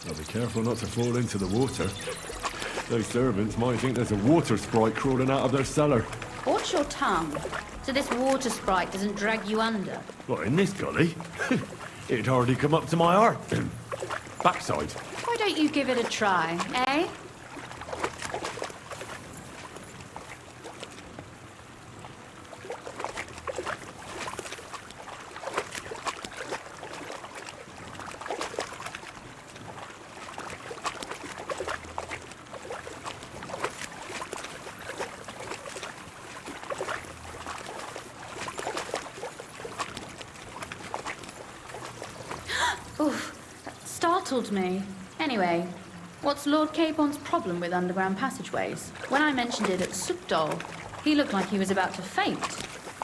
I'll be careful not to fall into the water. Those servants might think there's a water sprite crawling out of their cellar. Watch your tongue, so this water sprite doesn't drag you under. What, in this gully? It'd hardly come up to my heart. Backside. Why don't you give it a try, eh? Oof, that startled me. Anyway, what's Lord Capon's problem with underground passageways? When I mentioned it at Sukdol, he looked like he was about to faint.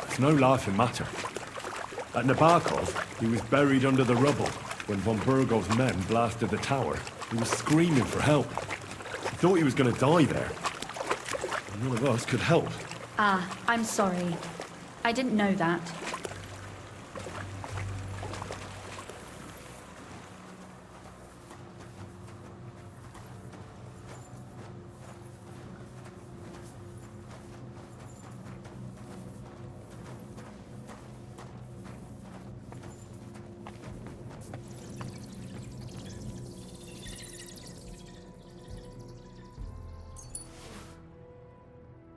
It's no laughing matter. At Nabokov, he was buried under the rubble when von Burgov's men blasted the tower. He was screaming for help. He thought he was going to die there. And none of us could help. Ah, I'm sorry. I didn't know that.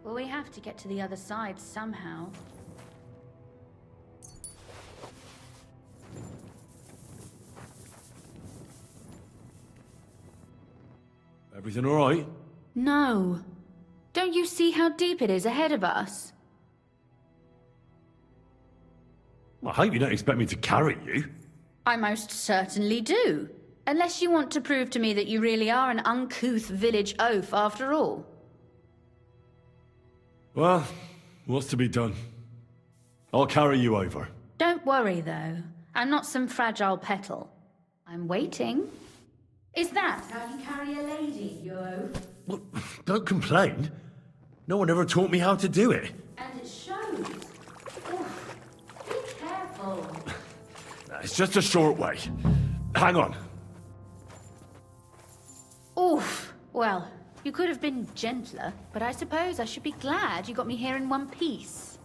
Well, we have to get to the other side somehow. Everything all right? No. Don't you see how deep it is ahead of us? I hope you don't expect me to carry you. I most certainly do. Unless you want to prove to me that you really are an uncouth village oaf after all. Well, what's to be done? I'll carry you over. Don't worry, though. I'm not some fragile petal. I'm waiting. Is that how you carry a lady, you oaf? Well, don't complain. No one ever taught me how to do it. And it shows. Oof. Be careful. It's just a short way. Hang on. Oof. Well, you could have been gentler, but I suppose I should be glad you got me here in one piece.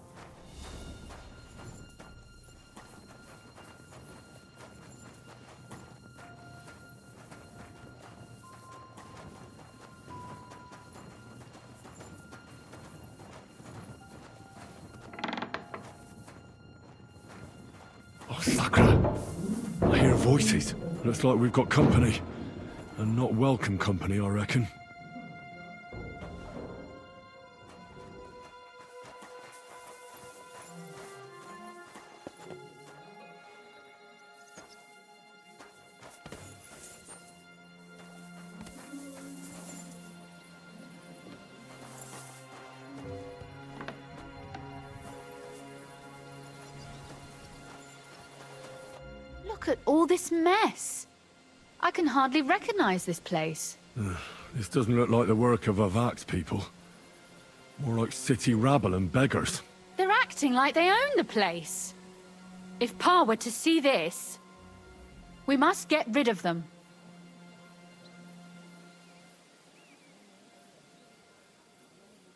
Oh, Sakra. I hear voices. Looks like we've got company. And not welcome company, I reckon. Look at all this mess. I can hardly recognize this place. This doesn't look like the work of Avak's people. More like city rabble and beggars. They're acting like they own the place. If Pa were to see this, we must get rid of them.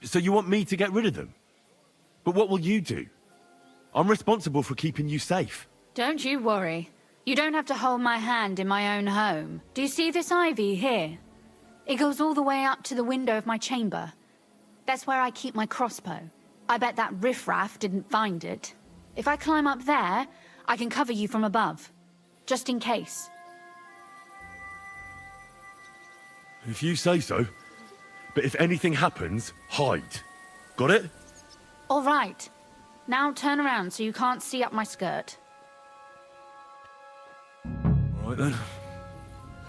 So you want me to get rid of them? But what will you do? I'm responsible for keeping you safe. Don't you worry. You don't have to hold my hand in my own home. Do you see this ivy here? It goes all the way up to the window of my chamber. That's where I keep my crossbow. I bet that riffraff didn't find it. If I climb up there, I can cover you from above. Just in case. If you say so. But if anything happens, hide. Got it? All right. Now turn around so you can't see up my skirt. All right then.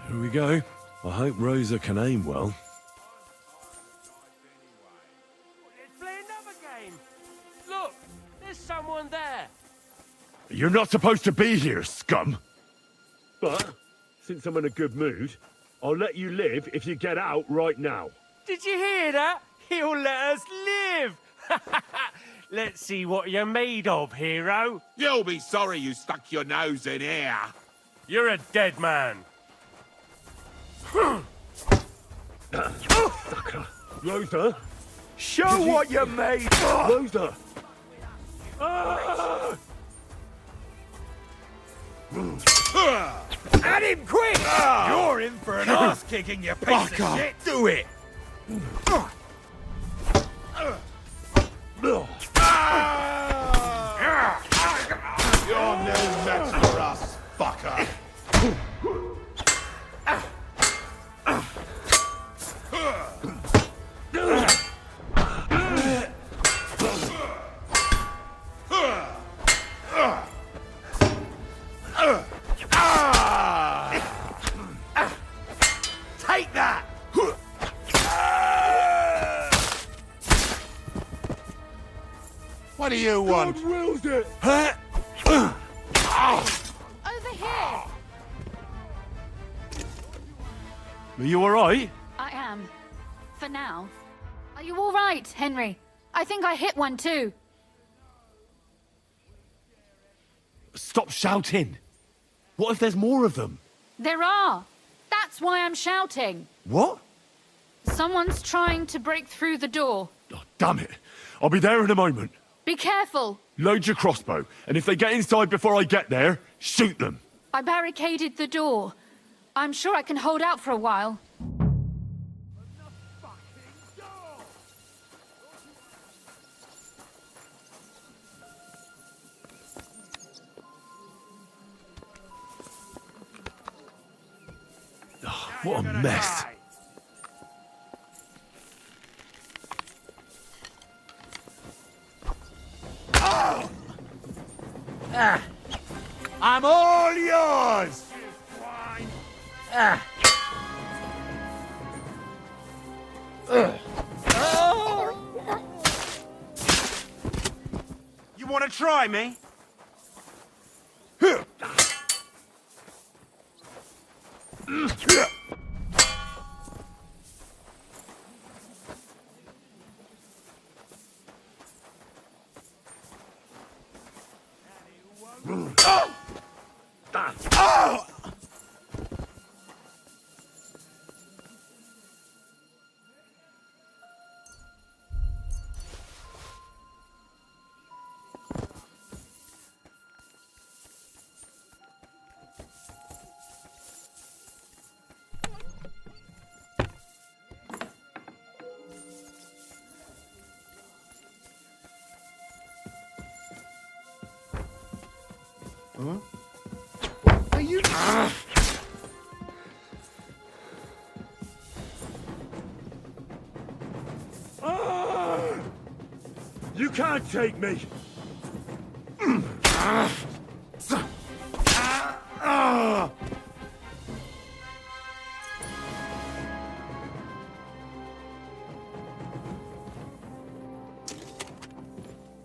Here we go. I hope Rosa can aim well. Let's play another game. Look, there's someone there. You're not supposed to be here, scum! But, since I'm in a good mood, I'll let you live if you get out right now. Did you hear that? He'll let us live. Let's see what you're made of, hero. You'll be sorry you stuck your nose in here. You're a dead man. Rosa? Show what you're made of! Rosa! Ah! At him quick! You're in for an ass kicking, you piece of shit! Do it! You're no match for us, fucker. Take that! What do you want? God wills it! Over here! Are you alright? I am. For now. Are you all right, Henry? I think I hit one too. Stop shouting! What if there's more of them? There are. That's why I'm shouting. What? Someone's trying to break through the door. Oh, damn it! I'll be there in a moment. Be careful. Load your crossbow, and if they get inside before I get there, shoot them. I barricaded the door. I'm sure I can hold out for a while. Oh, what a mess. I'm all yours! You want to try me? Are you... You can't take me!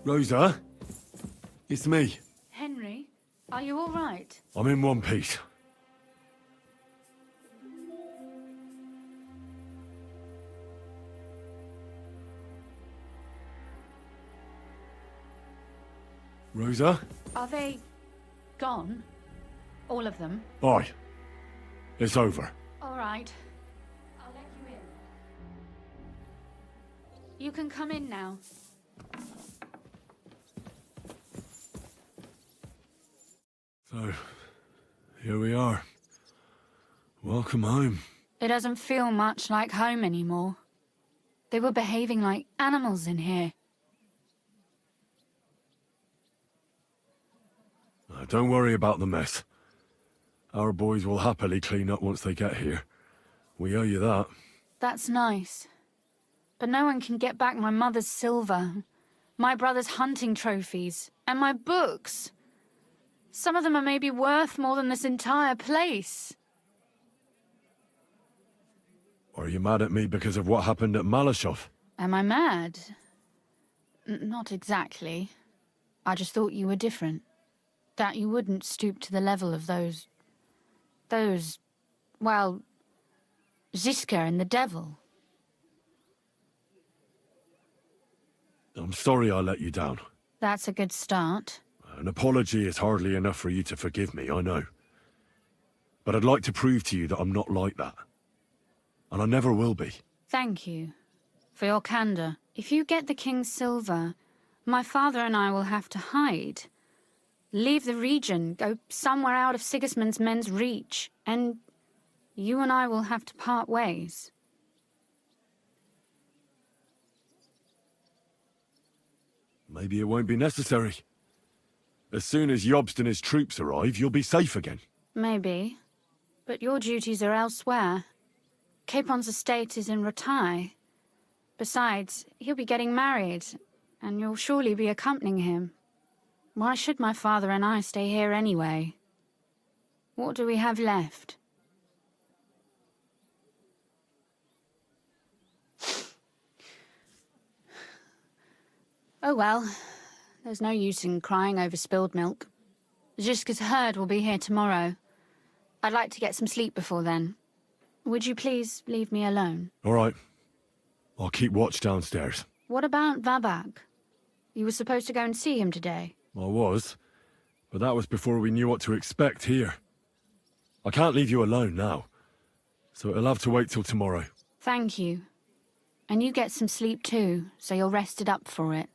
Rosa? It's me. Henry, are you all right? I'm in one piece. Rosa? Are they gone? All of them? Aye. It's over. All right. I'll let you in. You can come in now. So, here we are. Welcome home. It doesn't feel much like home anymore. They were behaving like animals in here. Don't worry about the mess. Our boys will happily clean up once they get here. We owe you that. That's nice. But no one can get back my mother's silver, my brother's hunting trophies, and my books. Some of them are maybe worth more than this entire place. Are you mad at me because of what happened at Malashov? Am I mad? Not exactly. I just thought you were different. That you wouldn't stoop to the level of those, well, Ziska and the devil. I'm sorry I let you down. That's a good start. An apology is hardly enough for you to forgive me, I know. But I'd like to prove to you that I'm not like that. and I never will be. Thank you for your candor. If you get the king's silver, my father and I will have to hide. Leave the region, go somewhere out of Sigismund's men's reach, and you and I will have to part ways. Maybe it won't be necessary. As soon as Jobst and his troops arrive, you'll be safe again. Maybe. But your duties are elsewhere. Capon's estate is in Ratai. Besides, he'll be getting married, and you'll surely be accompanying him. Why should my father and I stay here anyway? What do we have left? Oh well, there's no use in crying over spilled milk. Ziska's herd will be here tomorrow. I'd like to get some sleep before then. Would you please leave me alone? All right. I'll keep watch downstairs. What about Vabak? You were supposed to go and see him today. I was, but that was before we knew what to expect here. I can't leave you alone now, so it'll have to wait till tomorrow. Thank you. And you get some sleep too, so you're rested up for it.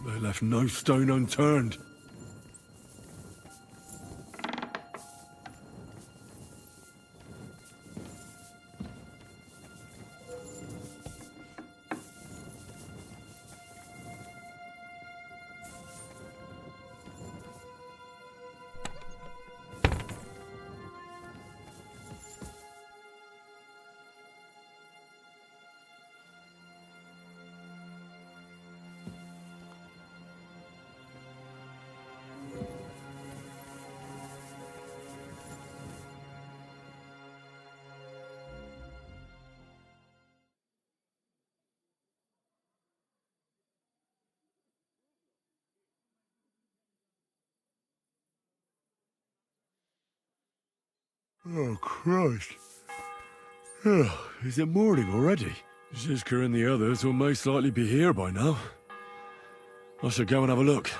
They left no stone unturned. Oh, Christ. Oh, is it morning already? Ziska and the others will most likely be here by now. I should go and have a look.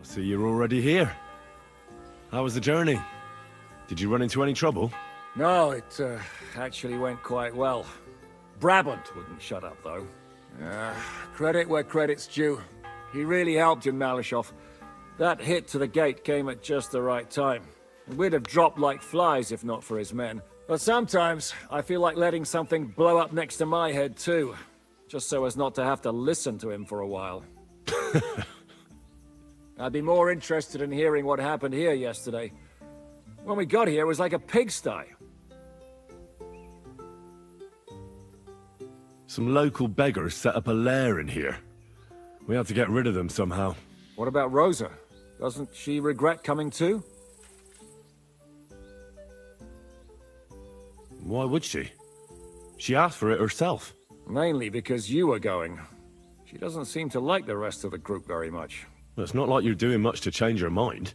So you're already here. How was the journey? Did you run into any trouble? No, it actually went quite well. Brabant wouldn't shut up, though. Credit where credit's due. He really helped in Malishov. That hit to the gate came at just the right time. We'd have dropped like flies if not for his men. But sometimes, I feel like letting something blow up next to my head too. Just so as not to have to listen to him for a while. I'd be more interested in hearing what happened here yesterday. When we got here, it was like a pigsty. Some local beggars set up a lair in here. We had to get rid of them somehow. What about Rosa? Doesn't she regret coming too? Why would she? She asked for it herself. Mainly because you were going. She doesn't seem to like the rest of the group very much. Well, it's not like you're doing much to change her mind.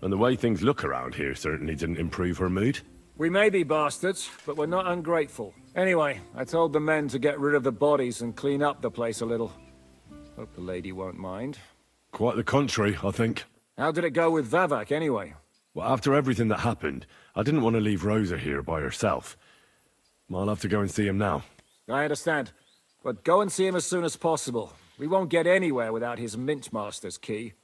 And the way things look around here certainly didn't improve her mood. We may be bastards, but we're not ungrateful. Anyway, I told the men to get rid of the bodies and clean up the place a little. Hope the lady won't mind. Quite the contrary, I think. How did it go with Vavak, anyway? Well, after everything that happened, I didn't want to leave Rosa here by herself. I'll have to go and see him now. I understand. But go and see him as soon as possible. We won't get anywhere without his Mintmaster's key.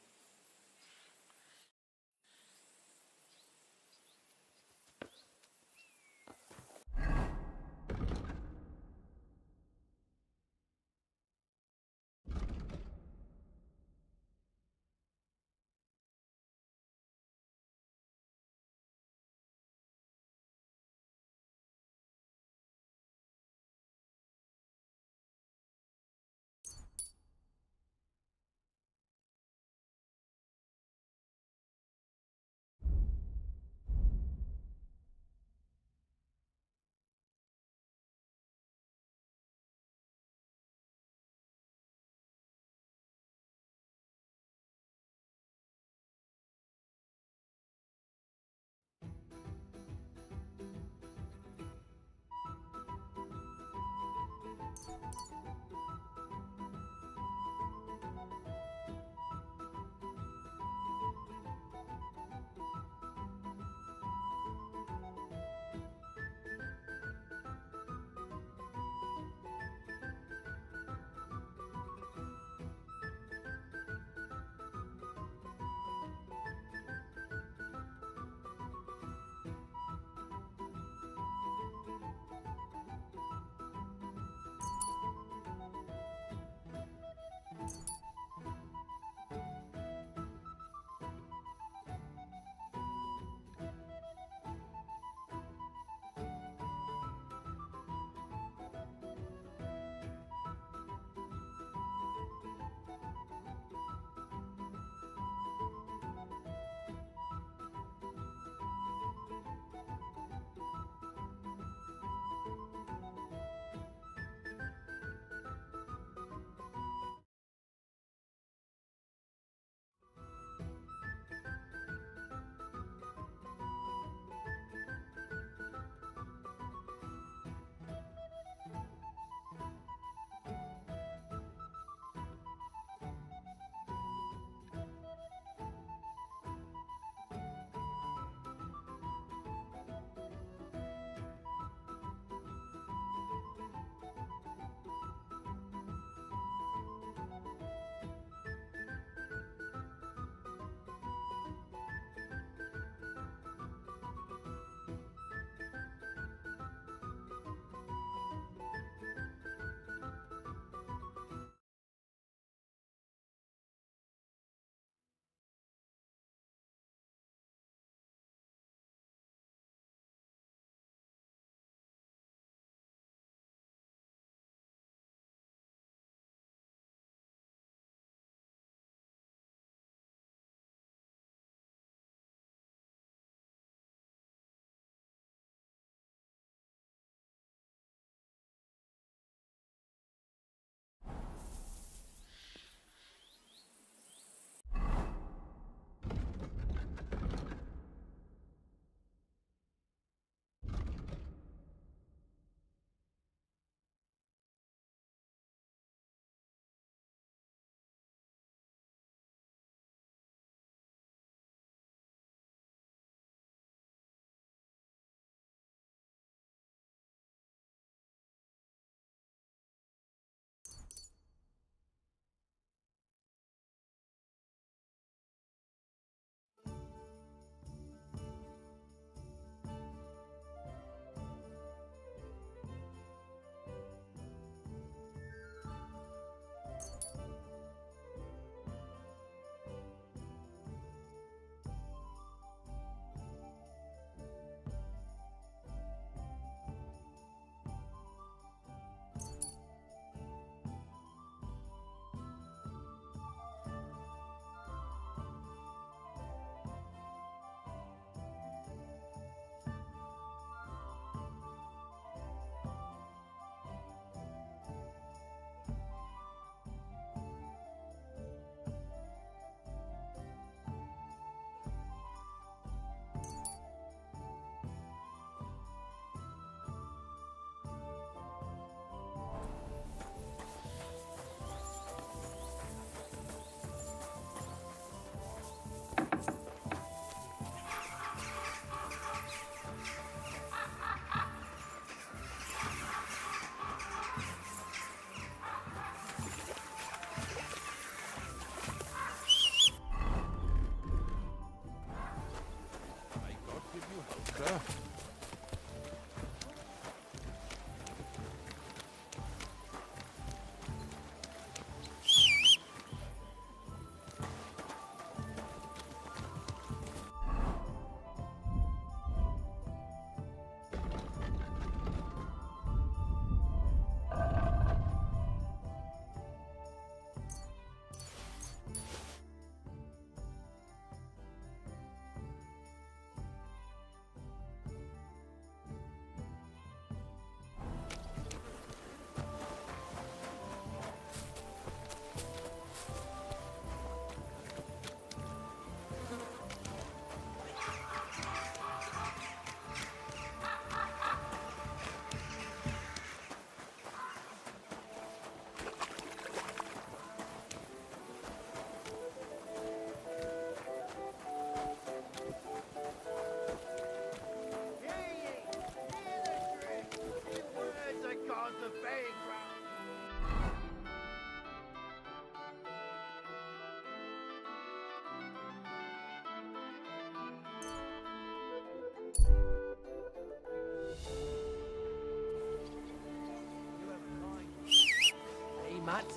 that.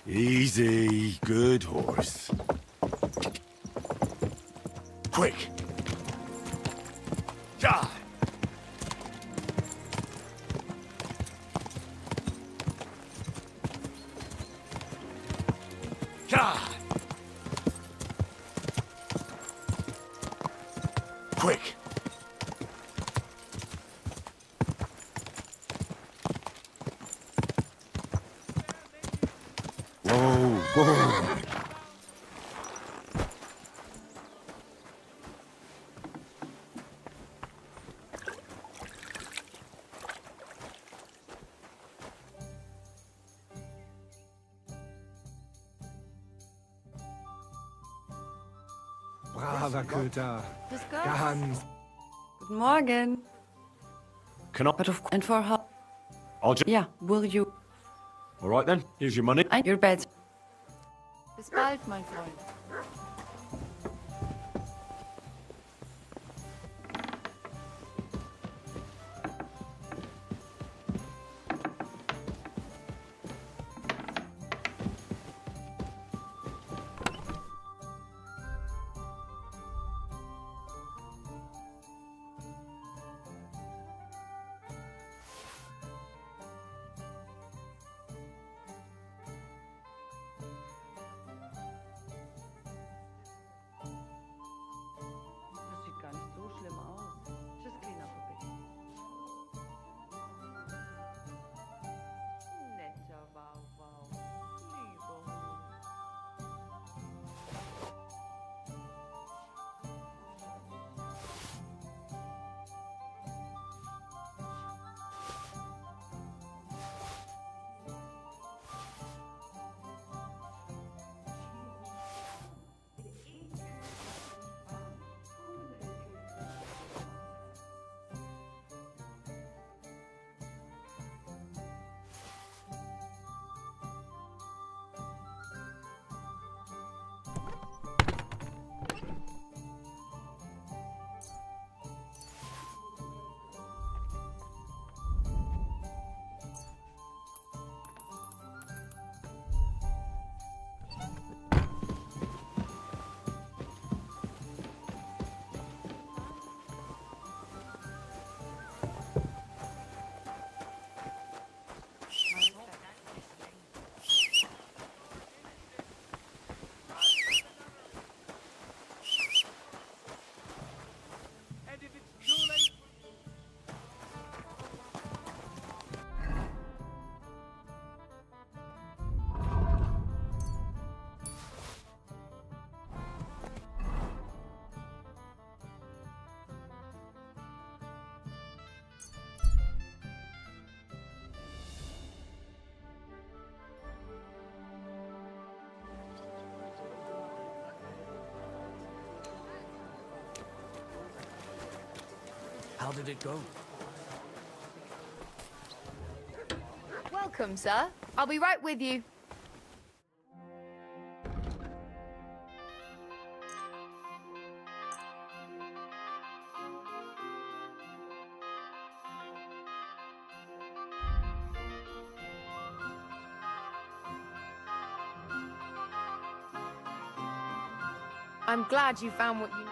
Easy, good horse. Quick! Ja! Ja! Quick! Whoa, whoa! Braver Köter. Grüß Gott. Ganz. Guten Morgen. Can I... And for how? I'll just... Yeah, will you? All right then, here's your money. Your bed. Bis bald, mein Freund. Das sieht gar nicht so schlimm aus. Tschüss, kleiner Puppe. Netter Wauwau. Lieber Hund. How did it go? Welcome, sir. I'll be right with you. I'm glad you found what you needed.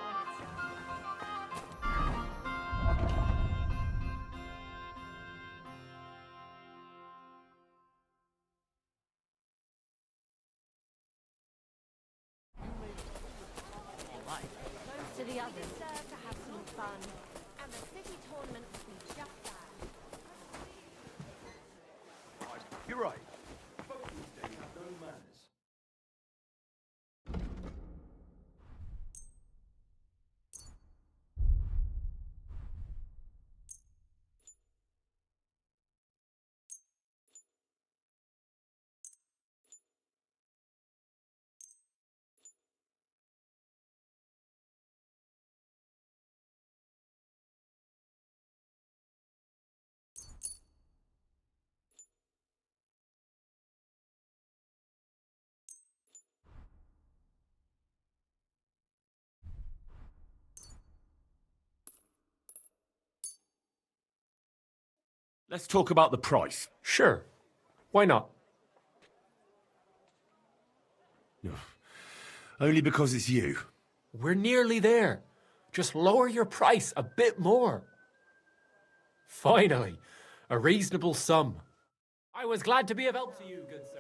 To the others. Deserve to have some fun, and the city tournament will be just that. You're right. Let's talk about the price. Sure. Why not? Only because it's you. We're nearly there. Just lower your price a bit more. Finally, a reasonable sum. I was glad to be of help to you, good sir.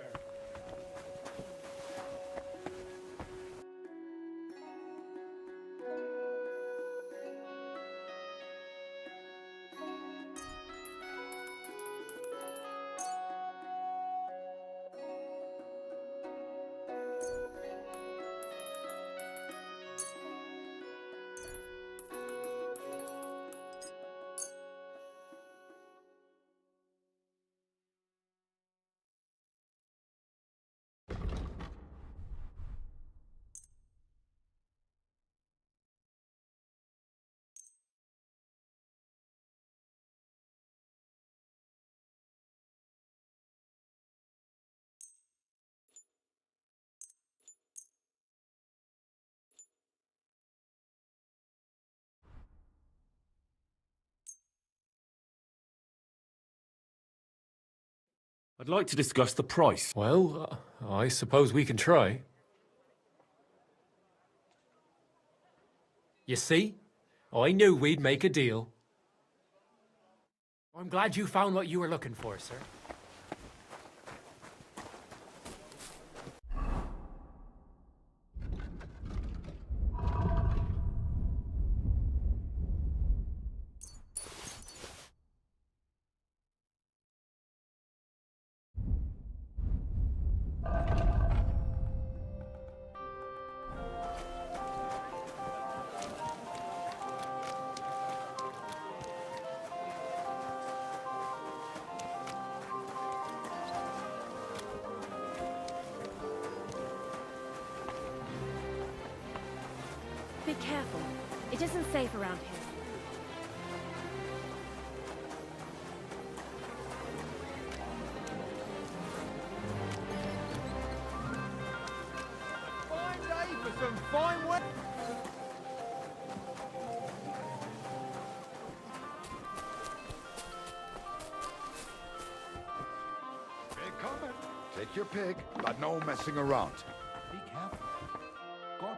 I'd like to discuss the price. Well, I suppose we can try. You see? I knew we'd make a deal. I'm glad you found what you were looking for, sir. Be careful. It isn't safe around here. Fine day for some fine weather. Pig coming. Take your pig, but no messing around. Be careful. Go on.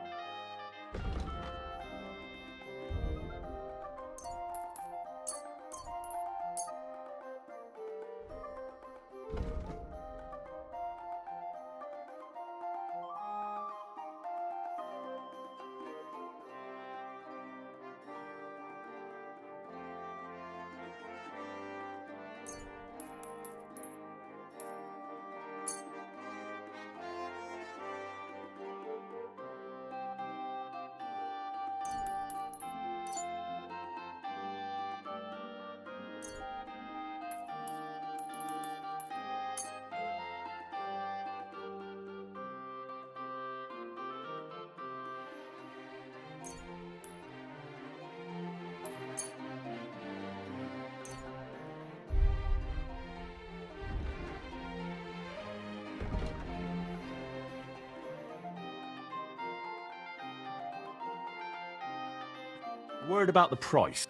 Word about the price.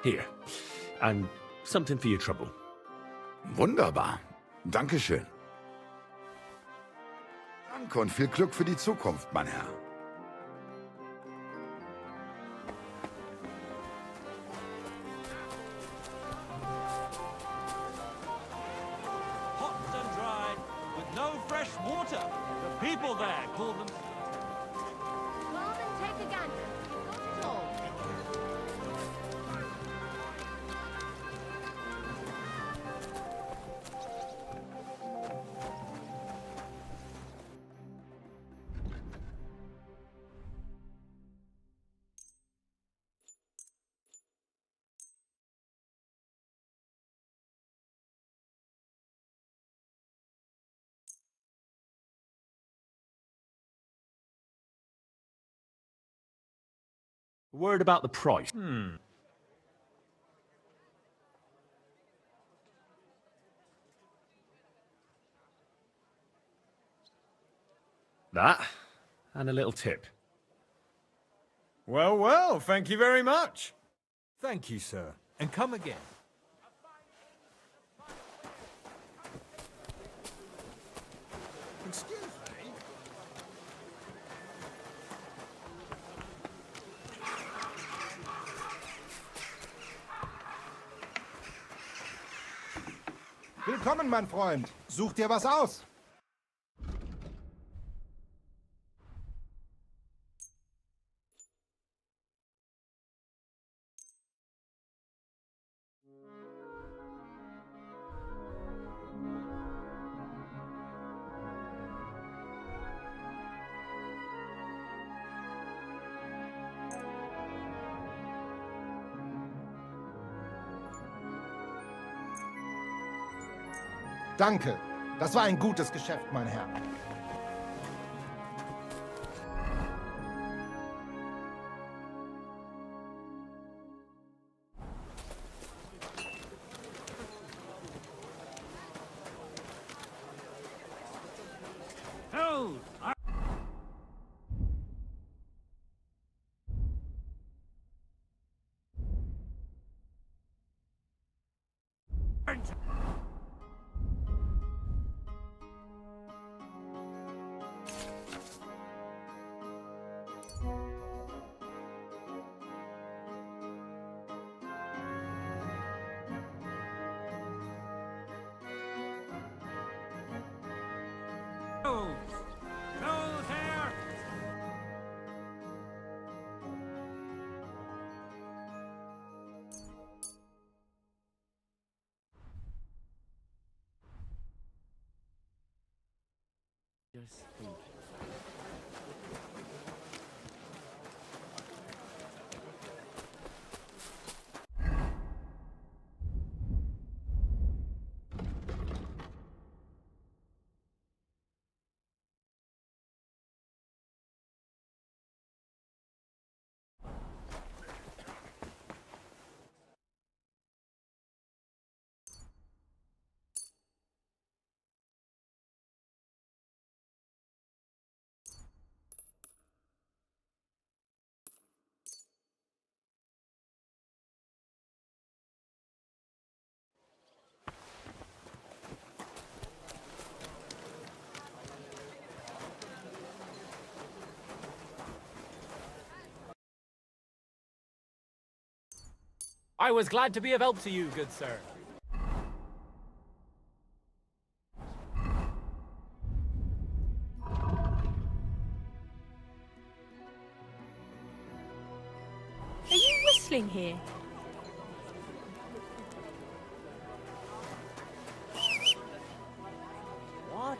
Here. And something for your trouble. Wunderbar. Dankeschön. Danke und viel Glück für die Zukunft, mein Herr. Hot and dry, with no fresh water. The people there call them... Come and take a gander. You've got it all. Word about the price. That, and a little tip. Well, well, thank you very much. Thank you, sir. And come again. Excuse me? Willkommen, mein Freund. Such dir was aus. Danke. Das war ein gutes Geschäft, mein Herr. I was glad to be of help to you, good sir. Are you whistling here? What?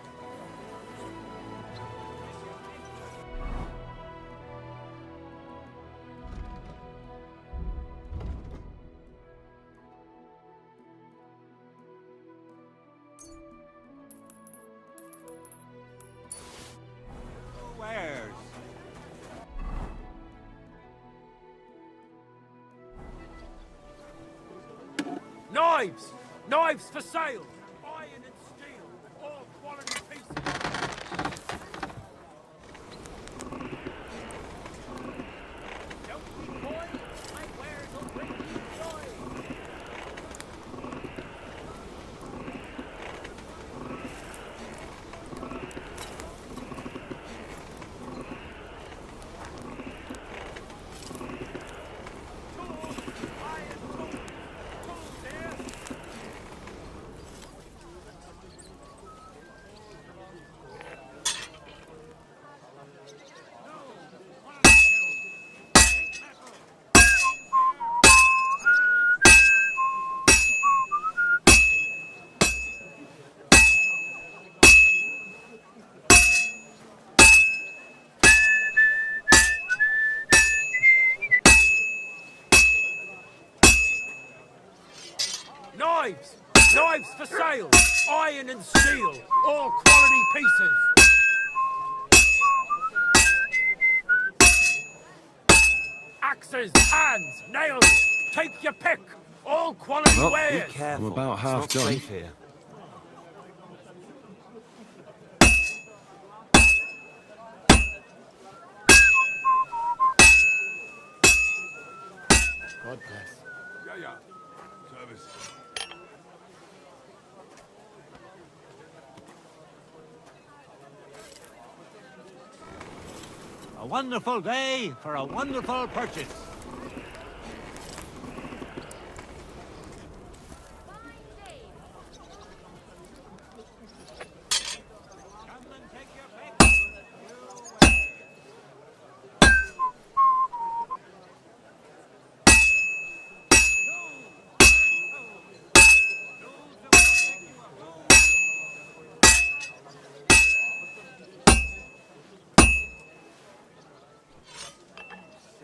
Where's? Knives! Knives for sale! Iron and steel! All quality pieces! Don't be boy! My wares will bring you joy! Knives! Knives for sale! Iron and steel! All quality pieces! Axes, hands, nails! Take your pick! All quality wares! I'm about half done. Here. Ja, ja. Service. A wonderful day for a wonderful purchase.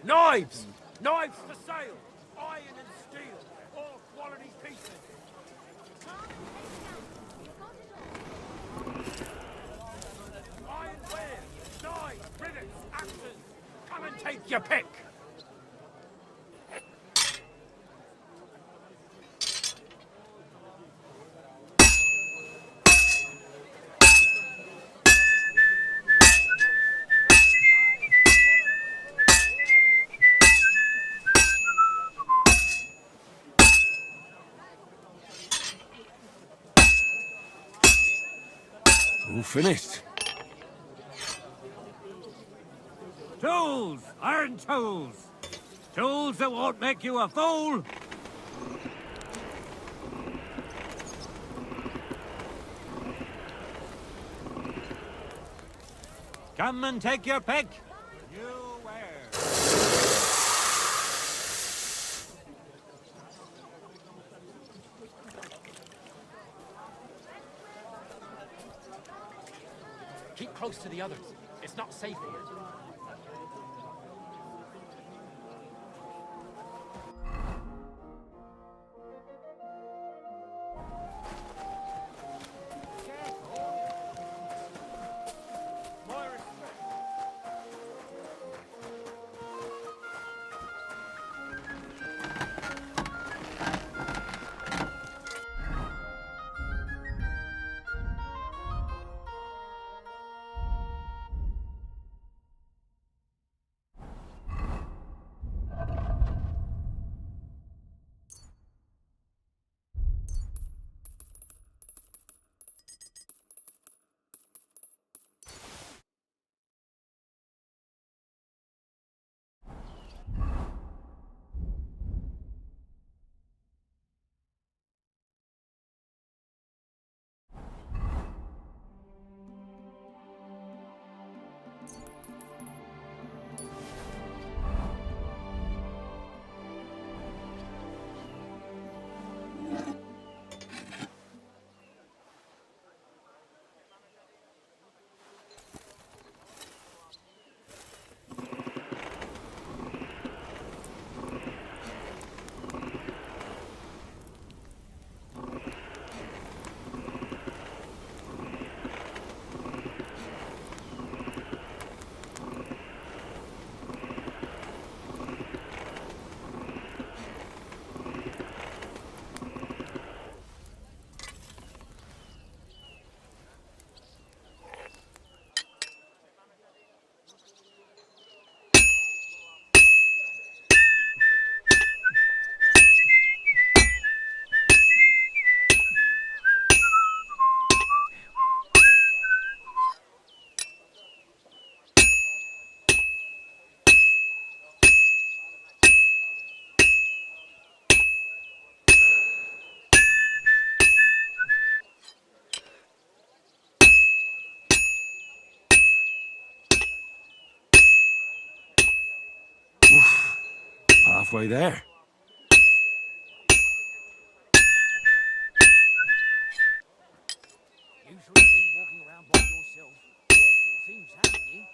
Knives! Knives for sale! Iron and steel! All quality pieces! Ironware! Knives! Rivets! Axes! Come and take your pick! All finished. Tools! Iron tools! Tools that won't make you a fool! Come and take your pick! You where? Keep close to the others. It's not safe here. Halfway there. You shouldn't be walking around by yourself. Awful things happen here.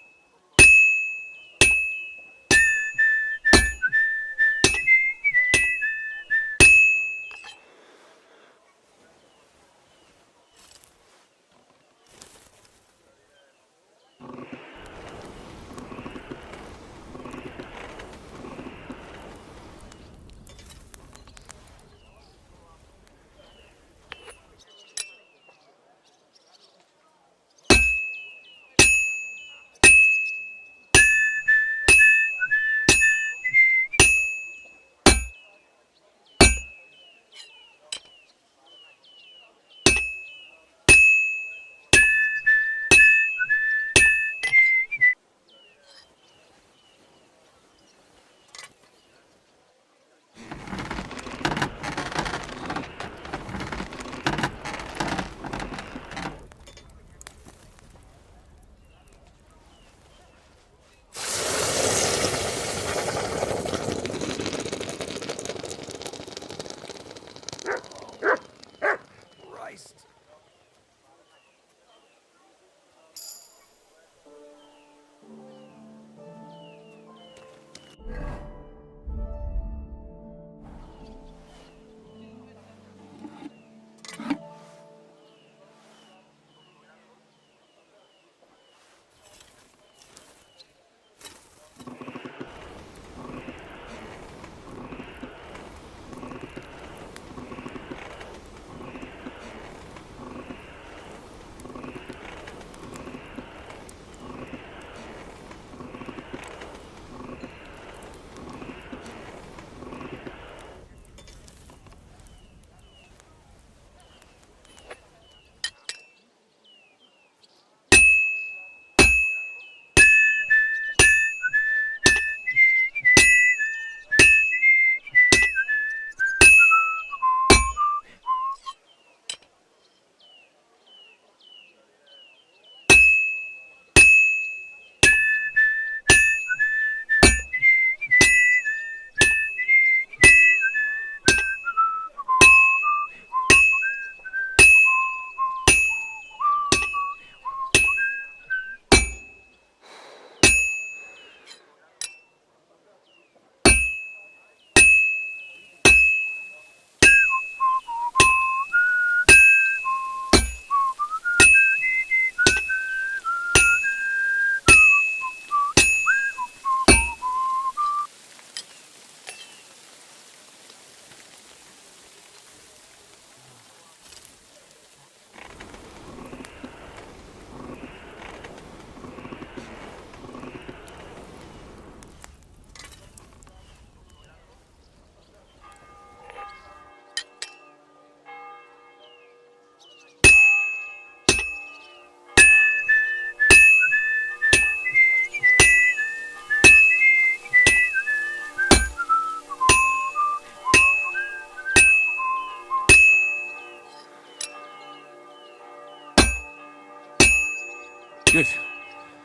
Good.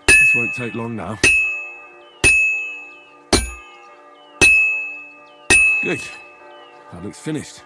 This won't take long now. Good. That looks finished.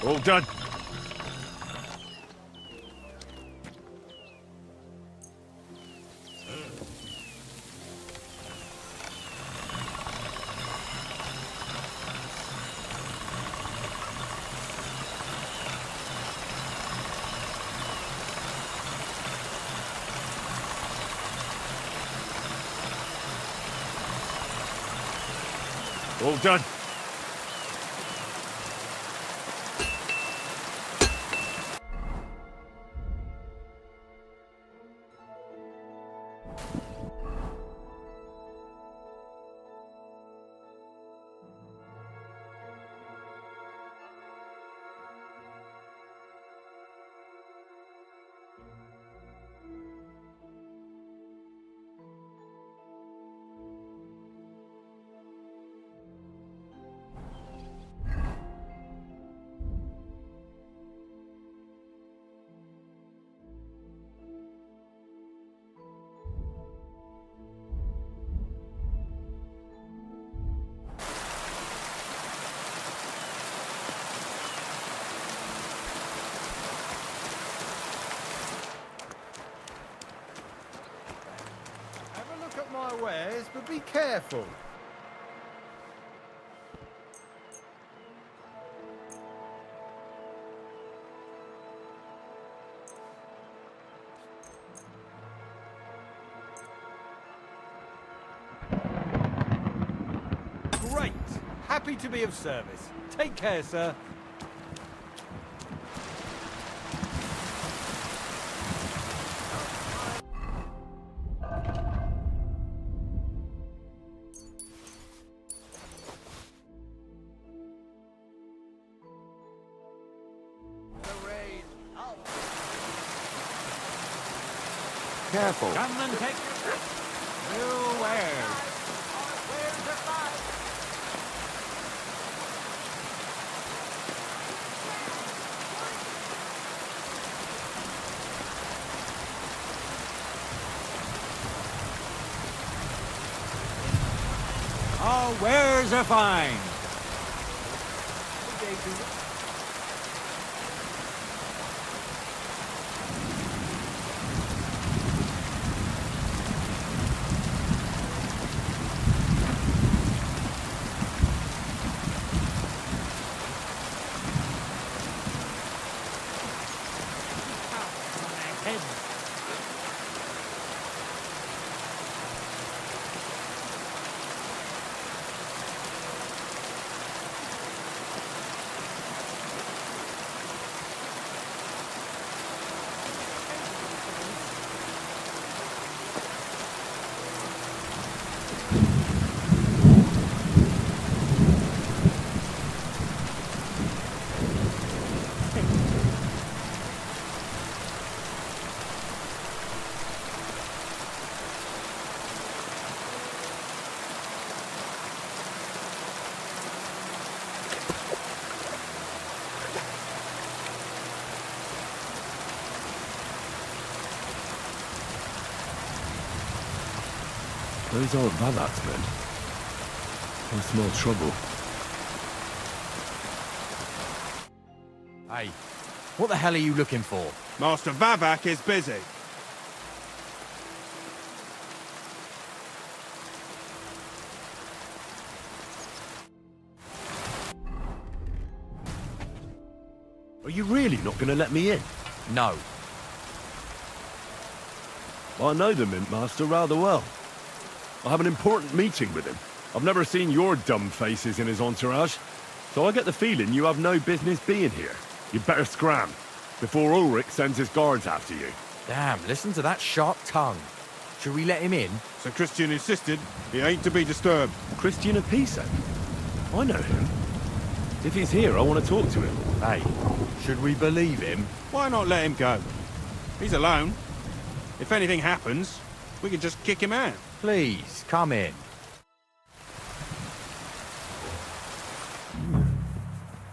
All done. All done. My wares, but be careful. Great! Happy to be of service. Take care, sir. Careful. Come and take new wares. Our wares are fine. Those aren't Vavak's men. I smell trouble. Hey, what the hell are you looking for? Master Vavak is busy. Are you really not going to let me in? No. I know the Mint Master rather well. I have an important meeting with him. I've never seen your dumb faces in his entourage, so I get the feeling you have no business being here. You'd better scram, before Ulrich sends his guards after you. Damn, listen to that sharp tongue. Should we let him in? Sir Christian insisted he ain't to be disturbed. Christian of Pisa? I know him. If he's here, I want to talk to him. Hey, should we believe him? Why not let him go? He's alone. If anything happens, we can just kick him out. Please, come in.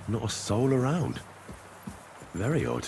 Not a soul around. Very odd.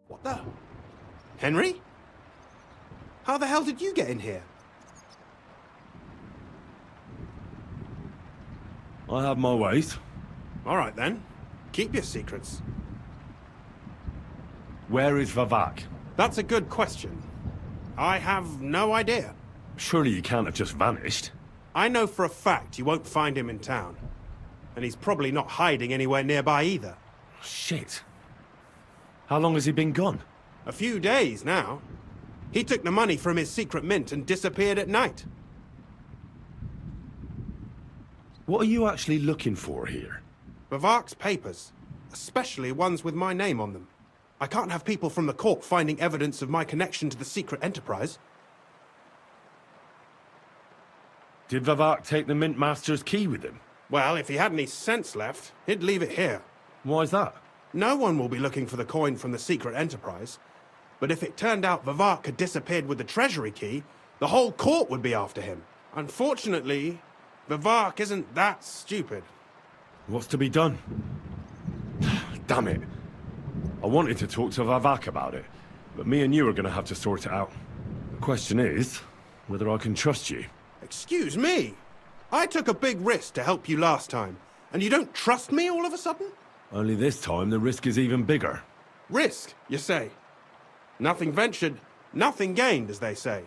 What the? Henry? How the hell did you get in here? I have my ways. All right then. Keep your secrets. Where is Vavak? That's a good question. I have no idea. Surely he can't have just vanished. I know for a fact you won't find him in town. And he's probably not hiding anywhere nearby either. Shit. How long has he been gone? A few days now. He took the money from his secret mint and disappeared at night. What are you actually looking for here? Vavak's papers, especially ones with my name on them. I can't have people from the court finding evidence of my connection to the secret enterprise. Did Vavak take the Mint Master's key with him? Well, if he had any sense left, he'd leave it here. Why is that? No one will be looking for the coin from the secret enterprise. But if it turned out Vavak had disappeared with the treasury key, the whole court would be after him. Unfortunately, Vavak isn't that stupid. What's to be done? Damn it. I wanted to talk to Vavak about it, but me and you are going to have to sort it out. The question is, whether I can trust you. Excuse me? I took a big risk to help you last time, and you don't trust me all of a sudden? Only this time the risk is even bigger. Risk, you say? Nothing ventured, nothing gained, as they say.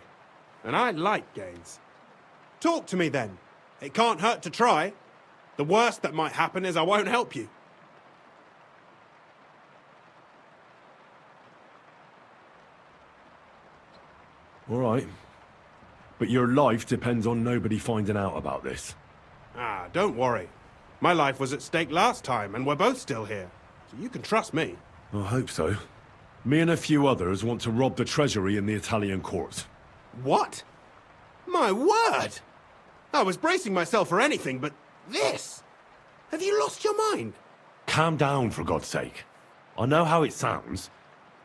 And I like gains. Talk to me then. It can't hurt to try. The worst that might happen is I won't help you. All right. But your life depends on nobody finding out about this. Ah, don't worry. My life was at stake last time, and we're both still here. So you can trust me. I hope so. Me and a few others want to rob the treasury in the Italian court. What? My word! I was bracing myself for anything, but this? Have you lost your mind? Calm down, for God's sake. I know how it sounds,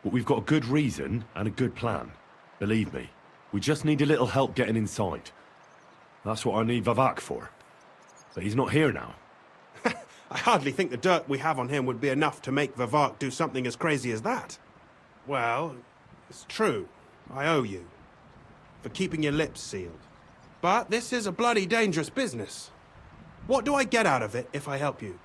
but we've got a good reason and a good plan. Believe me, we just need a little help getting inside. That's what I need Vavak for. But he's not here now. I hardly think the dirt we have on him would be enough to make Vavak do something as crazy as that. Well, it's true. I owe you. For keeping your lips sealed. But this is a bloody dangerous business. What do I get out of it if I help you?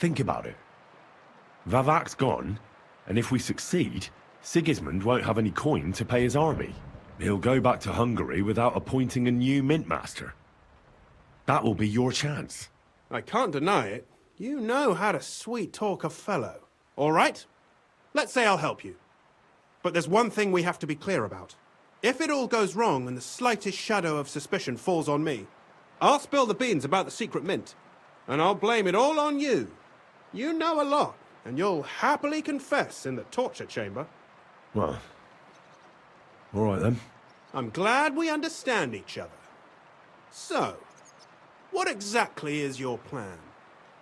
Think about it. Vavak's gone, and if we succeed, Sigismund won't have any coin to pay his army. He'll go back to Hungary without appointing a new mint master. That will be your chance. I can't deny it. You know how to sweet-talk a fellow. All right? Let's say I'll help you. But there's one thing we have to be clear about. If it all goes wrong and the slightest shadow of suspicion falls on me, I'll spill the beans about the secret mint. And I'll blame it all on you. You know a lot, and you'll happily confess in the torture chamber. Well, all right then. I'm glad we understand each other. So, what exactly is your plan?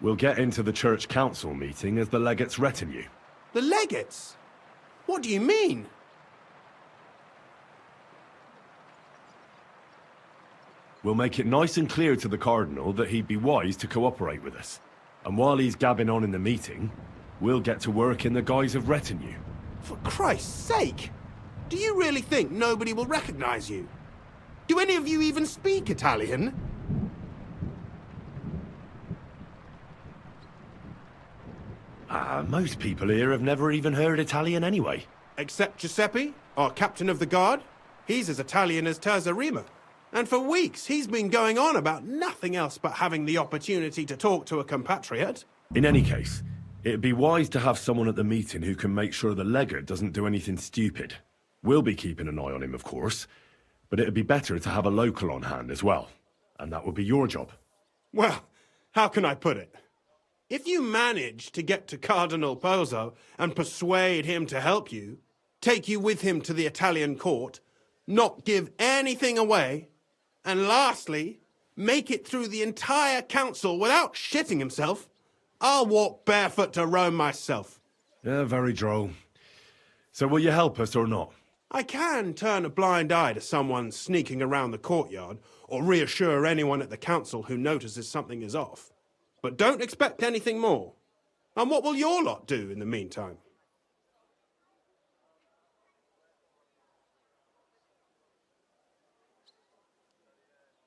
We'll get into the church council meeting as the legate's retinue. The legates? What do you mean? We'll make it nice and clear to the Cardinal that he'd be wise to cooperate with us. And while he's gabbing on in the meeting, we'll get to work in the guise of retinue. For Christ's sake! Do you really think nobody will recognize you? Do any of you even speak Italian? Most people here have never even heard Italian anyway. Except Giuseppe, our captain of the guard. He's as Italian as Terzarima. And for weeks, he's been going on about nothing else but having the opportunity to talk to a compatriot. In any case, it'd be wise to have someone at the meeting who can make sure the legate doesn't do anything stupid. We'll be keeping an eye on him, of course, but it'd be better to have a local on hand as well. And that would be your job. Well, how can I put it? If you manage to get to Cardinal Pozzo and persuade him to help you, take you with him to the Italian court, not give anything away, and lastly, make it through the entire council without shitting himself, I'll walk barefoot to Rome myself. Yeah, very droll. So will you help us or not? I can turn a blind eye to someone sneaking around the courtyard, or reassure anyone at the council who notices something is off. But don't expect anything more. And what will your lot do in the meantime?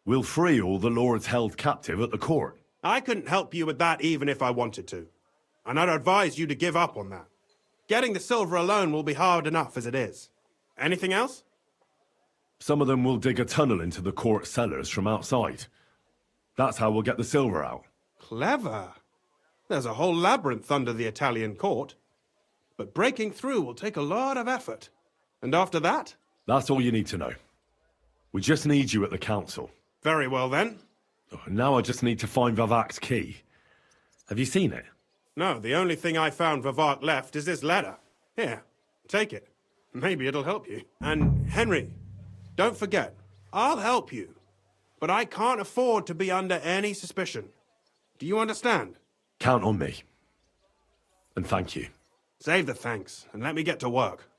We'll free all the lords held captive at the court. I couldn't help you with that even if I wanted to. And I'd advise you to give up on that. Getting the silver alone will be hard enough as it is. Anything else? Some of them will dig a tunnel into the court cellars from outside. That's how we'll get the silver out. Clever. There's a whole labyrinth under the Italian court. But breaking through will take a lot of effort. And after that? That's all you need to know. We just need you at the council. Very well then. Now I just need to find Vavak's key. Have you seen it? No, the only thing I found Vavak left is this letter. Here, take it. Maybe it'll help you. And Henry, don't forget, I'll help you. But I can't afford to be under any suspicion. Do you understand? Count on me. And thank you. Save the thanks, and let me get to work.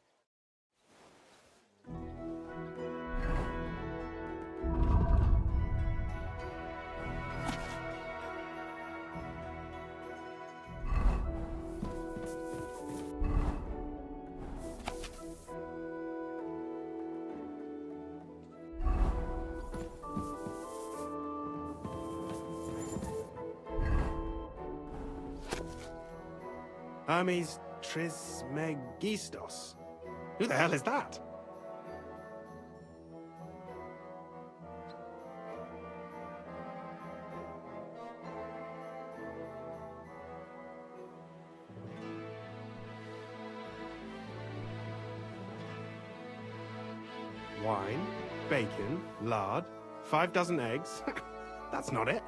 Hermes Trismegistos. Who the hell is that? Wine, bacon, lard, 5 dozen eggs. That's not it.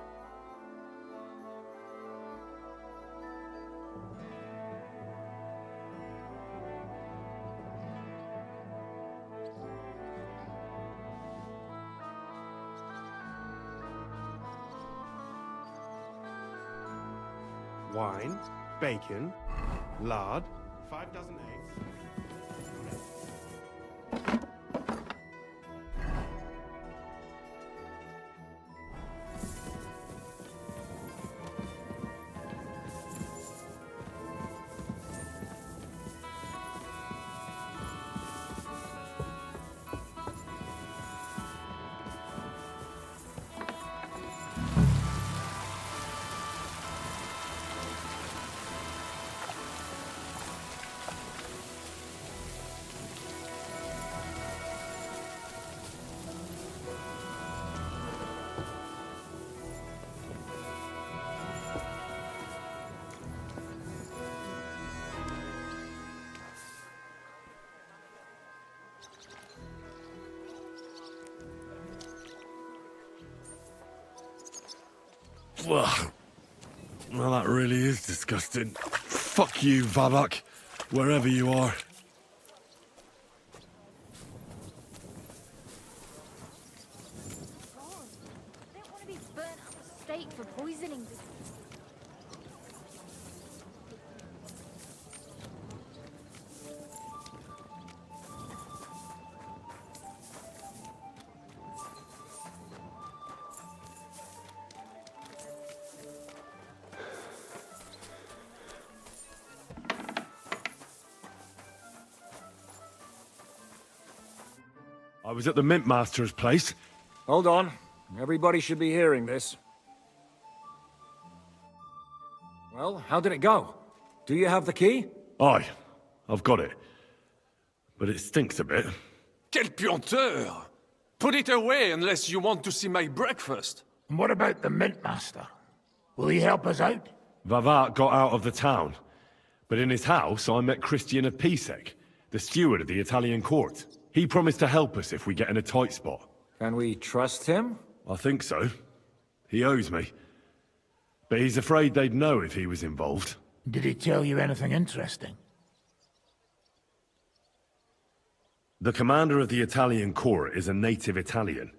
Wine, bacon, lard, 5 dozen eggs. Well, that really is disgusting. Fuck you, Vavak, wherever you are. I don't want to be burnt at the stake for poisoning. I was at the Mint Master's place. Hold on. Everybody should be hearing this. Well, how did it go? Do you have the key? Aye, I've got it. But it stinks a bit. Quel puanteur! Put it away unless you want to see my breakfast. And what about the Mint Master? Will he help us out? Vavak got out of the town. But in his house, I met Christian of Pisek, the steward of the Italian court. He promised to help us if we get in a tight spot. Can we trust him? I think so. He owes me. But he's afraid they'd know if he was involved. Did he tell you anything interesting? The commander of the Italian court is a native Italian.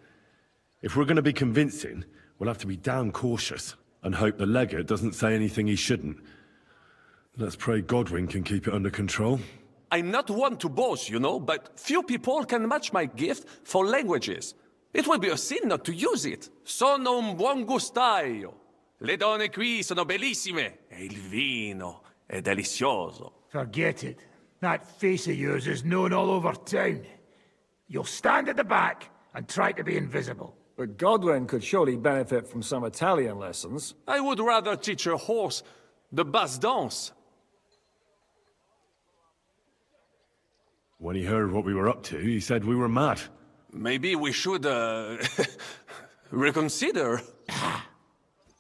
If we're going to be convincing, we'll have to be damn cautious and hope the legate doesn't say anything he shouldn't. Let's pray Godwin can keep it under control. I'm not one to boast, you know, but few people can match my gift for languages. It would be a sin not to use it. Sono un buon gustaio. Le donne qui sono bellissime. E il vino è delizioso. Forget it. That face of yours is known all over town. You'll stand at the back and try to be invisible. But Godwin could surely benefit from some Italian lessons. I would rather teach a horse the basse danse. When he heard what we were up to, he said we were mad. Maybe we should, reconsider.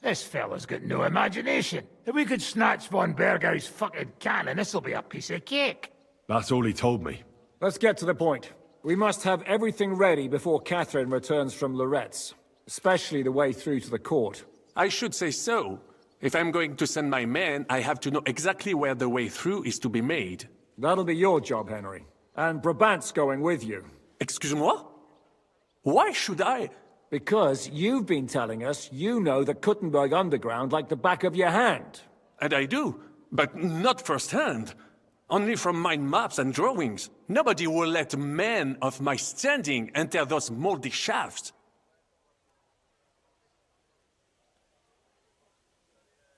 This fella's got no imagination. If we could snatch von Bergau's fucking cannon, this'll be a piece of cake. That's all he told me. Let's get to the point. We must have everything ready before Catherine returns from Loretz, especially the way through to the court. I should say so. If I'm going to send my men, I have to know exactly where the way through is to be made. That'll be your job, Henry. And Brabant's going with you. Excuse-moi? Why should I? Because you've been telling us you know the Kuttenberg underground like the back of your hand. And I do, but not firsthand. Only from mind maps and drawings. Nobody will let men of my standing enter those moldy shafts.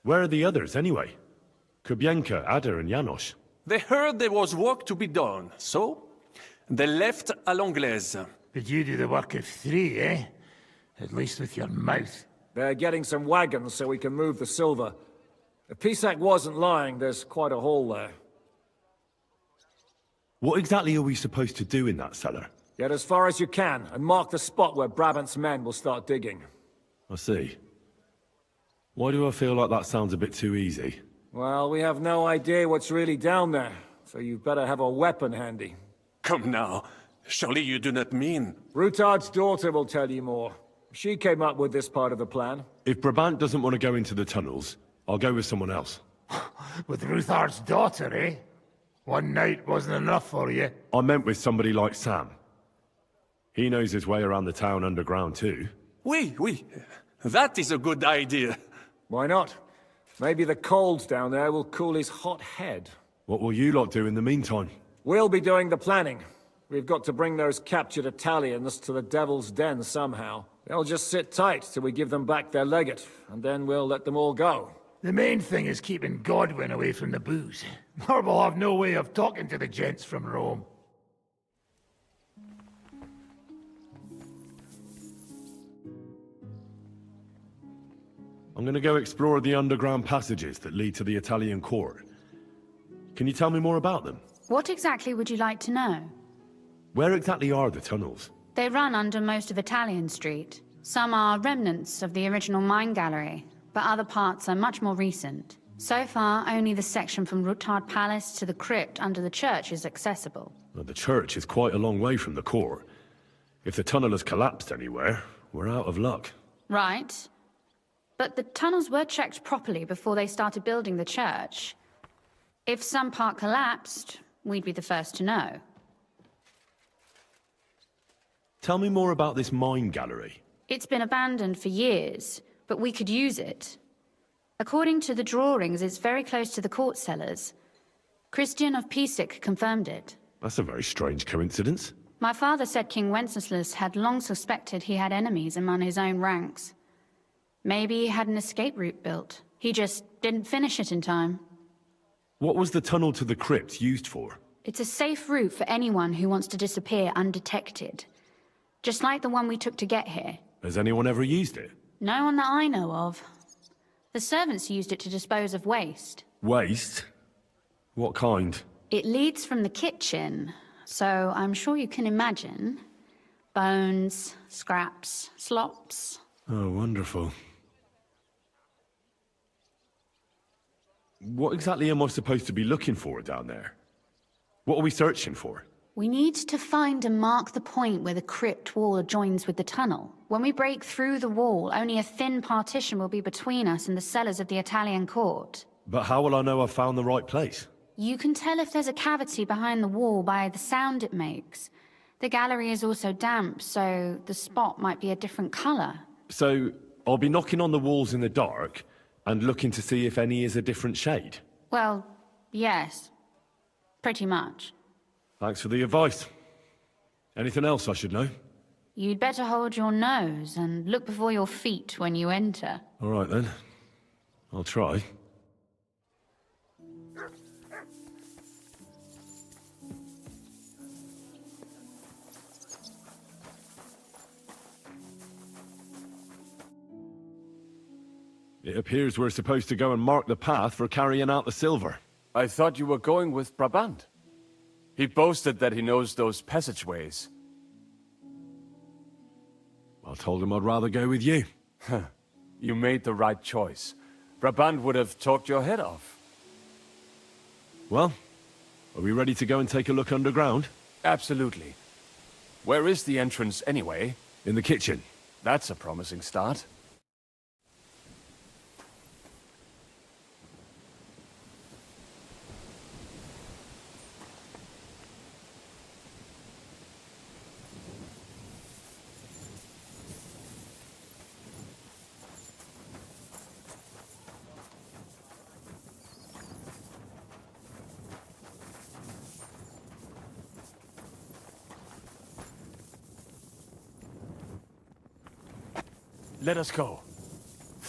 Where are the others, anyway? Kubienka, Ada, and Janos. They heard there was work to be done, so they left à l'anglaise. Did you do the work of 3, eh? At least with your mouth. They're getting some wagons so we can move the silver. If Pisak wasn't lying, there's quite a hole there. What exactly are we supposed to do in that cellar? Get as far as you can, and mark the spot where Brabant's men will start digging. I see. Why do I feel like that sounds a bit too easy? Well, we have no idea what's really down there, so you'd better have a weapon handy. Come now. Surely you do not mean... Rutard's daughter will tell you more. She came up with this part of the plan. If Brabant doesn't want to go into the tunnels, I'll go with someone else. With Rutard's daughter, eh? One night wasn't enough for you. I meant with somebody like Sam. He knows his way around the town underground too. Oui. That is a good idea. Why not? Maybe the cold down there will cool his hot head. What will you lot do in the meantime? We'll be doing the planning. We've got to bring those captured Italians to the Devil's Den somehow. They'll just sit tight till we give them back their legate, and then we'll let them all go. The main thing is keeping Godwin away from the booze. Or we'll have no way of talking to the gents from Rome. I'm gonna go explore the underground passages that lead to the Italian court. Can you tell me more about them? What exactly would you like to know? Where exactly are the tunnels? They run under most of Italian Street. Some are remnants of the original mine gallery, but other parts are much more recent. So far, only the section from Rutard Palace to the crypt under the church is accessible. Well, the church is quite a long way from the court. If the tunnel has collapsed anywhere, we're out of luck. Right. but the tunnels were checked properly before they started building the church. If some part collapsed, we'd be the first to know. Tell me more about this mine gallery. It's been abandoned for years, but we could use it. According to the drawings, it's very close to the court cellars. Christian of Pisek confirmed it. That's a very strange coincidence. My father said King Wenceslas had long suspected he had enemies among his own ranks. Maybe he had an escape route built. He just didn't finish it in time. What was the tunnel to the crypt used for? It's a safe route for anyone who wants to disappear undetected. Just like the one we took to get here. Has anyone ever used it? No one that I know of. The servants used it to dispose of waste. Waste? What kind? It leads from the kitchen, so I'm sure you can imagine. Bones, scraps, slops. Oh, wonderful. What exactly am I supposed to be looking for down there? What are we searching for? We need to find and mark the point where the crypt wall joins with the tunnel. When we break through the wall, only a thin partition will be between us and the cellars of the Italian court. But how will I know I've found the right place? You can tell if there's a cavity behind the wall by the sound it makes. The gallery is also damp, so the spot might be a different color. So, I'll be knocking on the walls in the dark and looking to see if any is a different shade? Well, yes. Pretty much. Thanks for the advice. Anything else I should know? You'd better hold your nose and look before your feet when you enter. All right then. I'll try. It appears we're supposed to go and mark the path for carrying out the silver. I thought you were going with Brabant. He boasted that he knows those passageways. I told him I'd rather go with you. You made the right choice. Brabant would have talked your head off. Well, are we ready to go and take a look underground? Absolutely. Where is the entrance anyway? In the kitchen. That's a promising start. Let us go.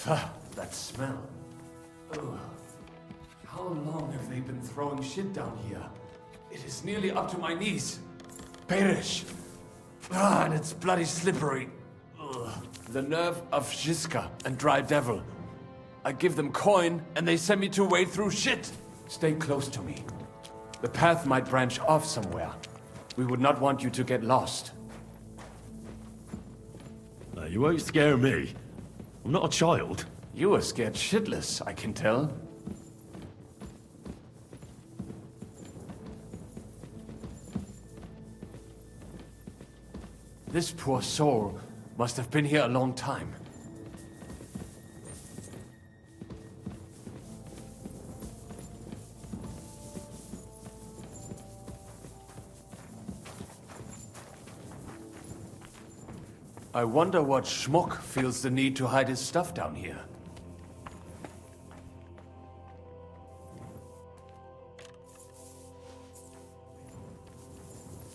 That smell. Ugh. How long have they been throwing shit down here? It is nearly up to my knees. Perish. And it's bloody slippery. Ugh. The nerve of Žižka and Dry Devil. I give them coin, and they send me to wade through shit. Stay close to me. The path might branch off somewhere. We would not want you to get lost. No, you won't scare me. I'm not a child. You are scared shitless, I can tell. This poor soul must have been here a long time. I wonder what schmuck feels the need to hide his stuff down here.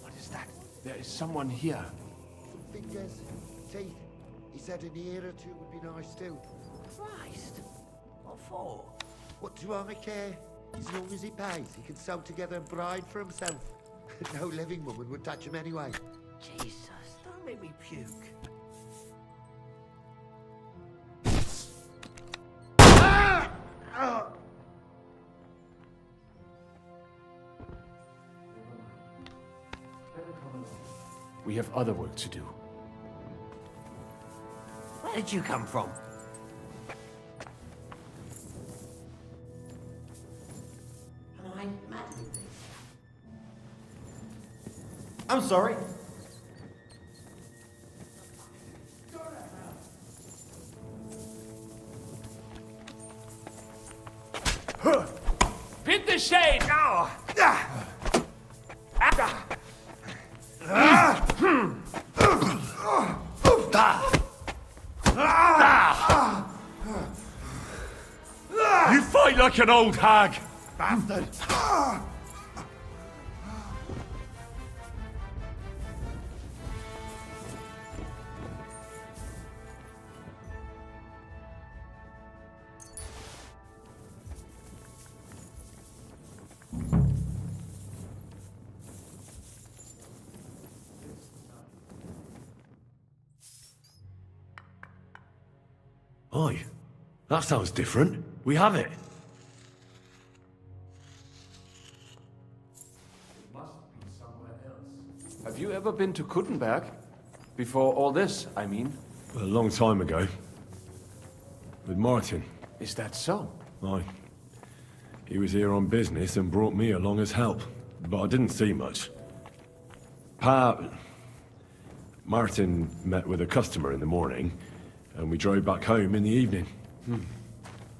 What is that? There is someone here. Some fingers, teeth. He said an ear or two would be nice too. Christ! What for? What do I care? As long as he pays, he can sew together a bride for himself. No living woman would touch him anyway. Jesus, don't make me puke. We have other work to do. Where did you come from? Am I mad with this? I'm sorry. Pin the shade! Oh. You fight like an old hag! Bastard! Aye, that sounds different. We have it. Have you ever been to Kuttenberg? Before all this, I mean. A long time ago. With Martin. Is that so? Aye. He was here on business and brought me along as help. But I didn't see much. Martin met with a customer in the morning, and we drove back home in the evening.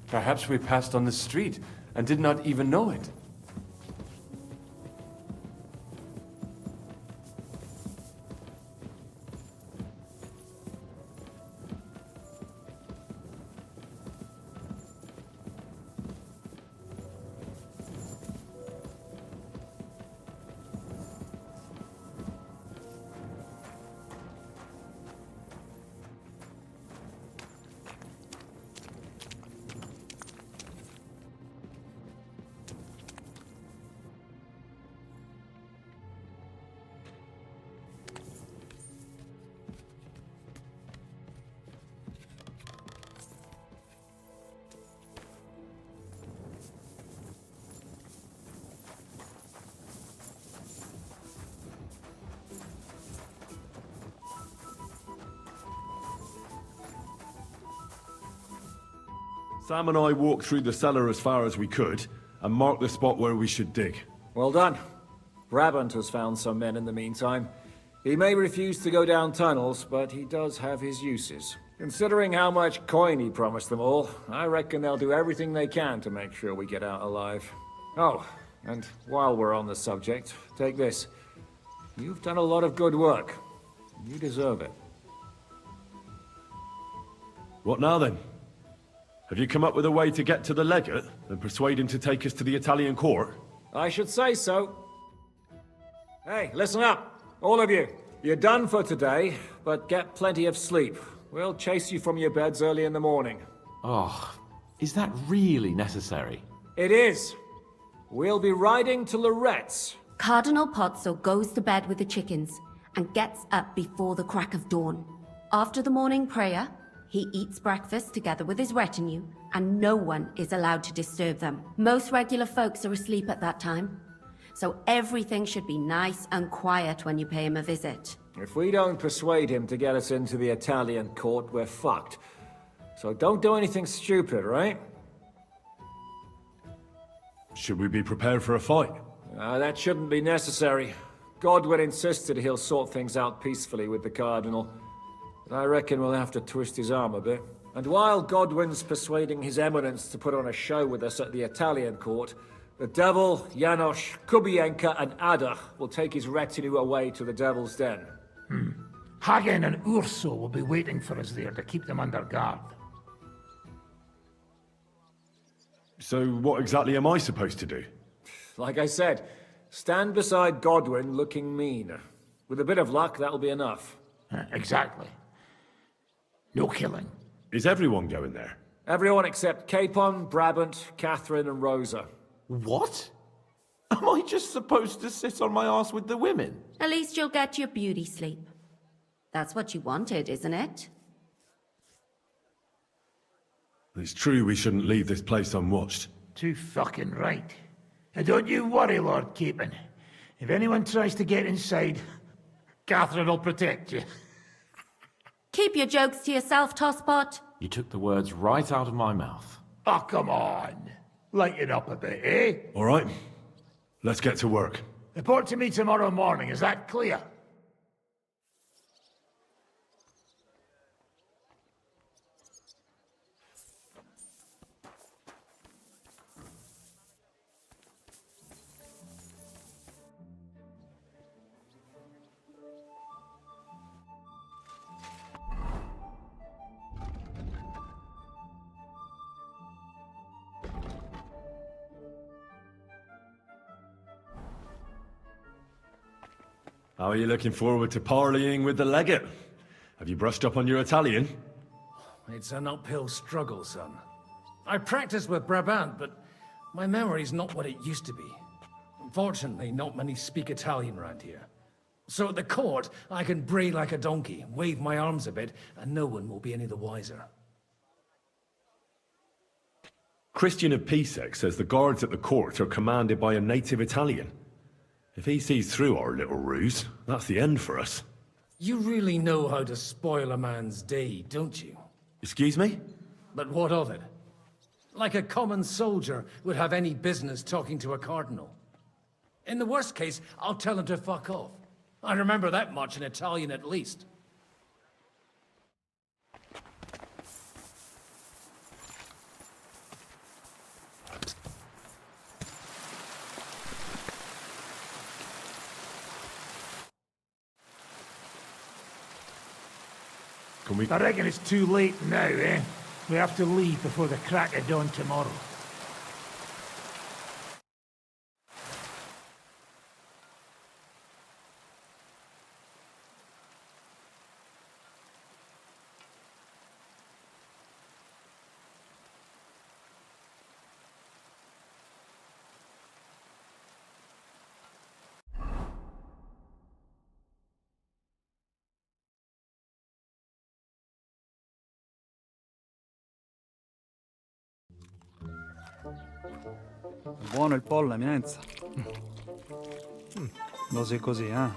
Perhaps we passed on the street and did not even know it. Sam and I walked through the cellar as far as we could, and marked the spot where we should dig. Well done. Brabant has found some men in the meantime. He may refuse to go down tunnels, but he does have his uses. Considering how much coin he promised them all, I reckon they'll do everything they can to make sure we get out alive. Oh, and while we're on the subject, take this. You've done a lot of good work. You deserve it. What now then? Have you come up with a way to get to the legate and persuade him to take us to the Italian court? I should say so. Hey, listen up, all of you. You're done for today, but get plenty of sleep. We'll chase you from your beds early in the morning. Oh, is that really necessary? It is. We'll be riding to Lorette's. Cardinal Pozzo goes to bed with the chickens and gets up before the crack of dawn. After the morning prayer, he eats breakfast together with his retinue, and no one is allowed to disturb them. Most regular folks are asleep at that time, so everything should be nice and quiet when you pay him a visit. If we don't persuade him to get us into the Italian court, we're fucked. So don't do anything stupid, right? Should we be prepared for a fight? That shouldn't be necessary. Godwin insisted he'll sort things out peacefully with the Cardinal. But I reckon we'll have to twist his arm a bit. And while Godwin's persuading His Eminence to put on a show with us at the Italian court, the Devil, Janosch, Kubienka, and Ada will take his retinue away to the Devil's Den. Hagen and Urso will be waiting for us there to keep them under guard. So what exactly am I supposed to do? Like I said, stand beside Godwin looking mean. With a bit of luck, that'll be enough. Exactly. No killing. Is everyone going there? Everyone except Capon, Brabant, Catherine, and Rosa. What? Am I just supposed to sit on my ass with the women? At least you'll get your beauty sleep. That's what you wanted, isn't it? It's true we shouldn't leave this place unwatched. Too fucking right. And don't you worry, Lord Capon. If anyone tries to get inside, Catherine will protect you. Keep your jokes to yourself, Tosspot. You took the words right out of my mouth. Oh, come on. Lighten up a bit, eh? All right. Let's get to work. Report to me tomorrow morning, is that clear? How are you looking forward to parleying with the legate? Have you brushed up on your Italian? It's an uphill struggle, son. I practiced with Brabant, but my memory's not what it used to be. Unfortunately, not many speak Italian around here. So at the court, I can bray like a donkey, wave my arms a bit, and no one will be any the wiser. Christian of Pisek says the guards at the court are commanded by a native Italian. If he sees through our little ruse, that's the end for us. You really know how to spoil a man's day, don't you? Excuse me? But what of it? Like a common soldier would have any business talking to a cardinal. In the worst case, I'll tell him to fuck off. I remember that much in Italian at least. Can we... I reckon it's too late now, eh? We have to leave before the crack of dawn tomorrow. Buono il pollo, eminenza. Così così, eh?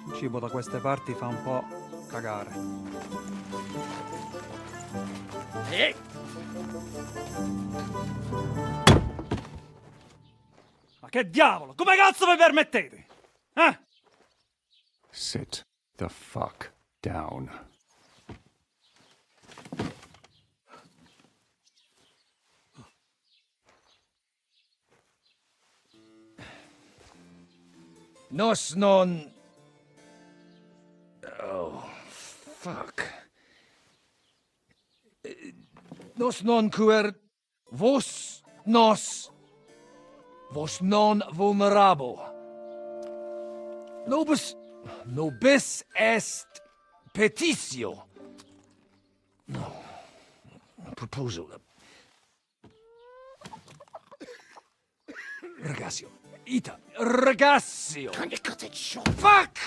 Il cibo da queste parti fa un po' cagare. Ma che diavolo? Come cazzo vi permettete? Eh? Sit the fuck down. Nos non... Oh, fuck. Nos non quer... Vos nos... Vos non vulnerabo. Nobis est petitio. No. Proposal. Ragazio. Ita. Ragazio. Can you cut it short? Fuck!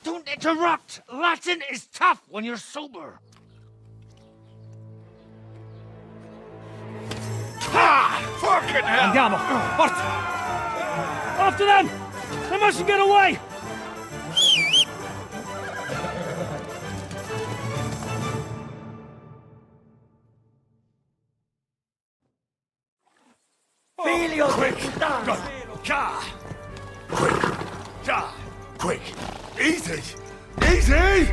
Don't interrupt! Latin is tough when you're sober. Ha! Fucking hell! Andiamo! Forza! After them! They mustn't get away! Figlio di puttana! Quick! Easy! Easy!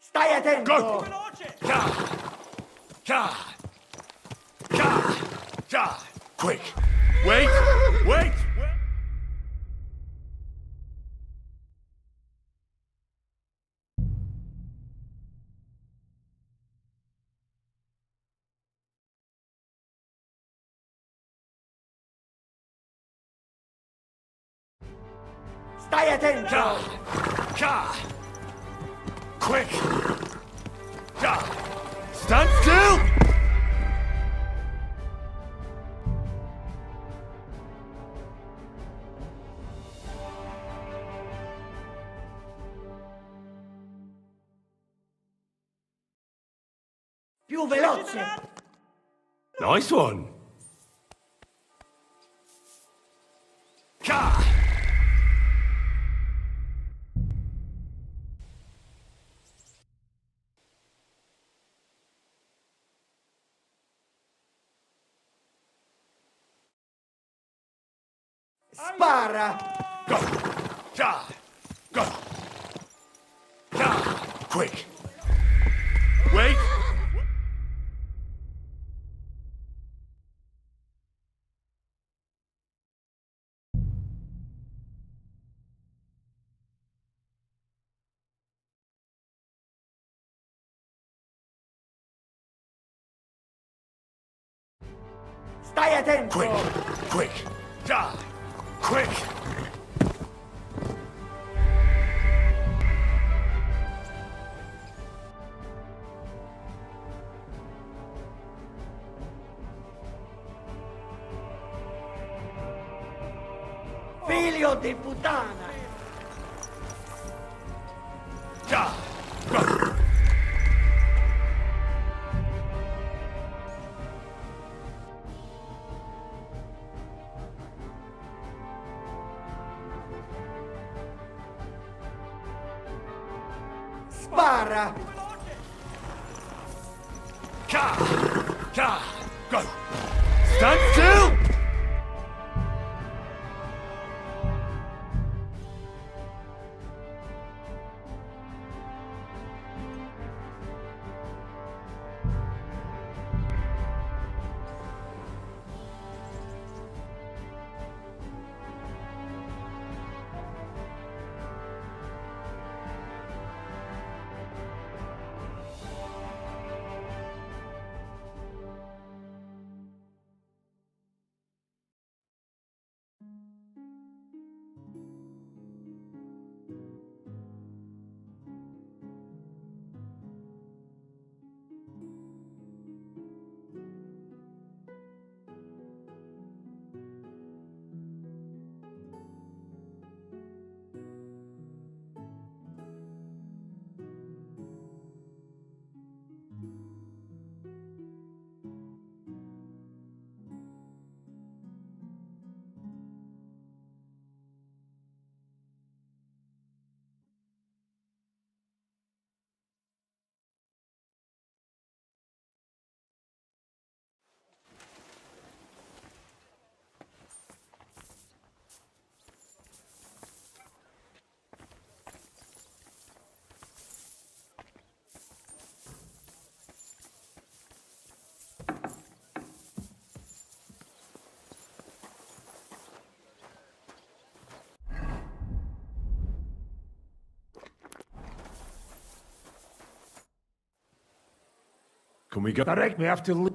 Stai attento! Quick! Wait! Wait! Stai attento! Quick! Stand still! Più veloce! Nice one! Spara! Quick! Wait! Stai attento! Quick! Die! Quick! Figlio di puttana! Die! Go! Spara! Go! Stand still! Can we go? Direct me after. Go!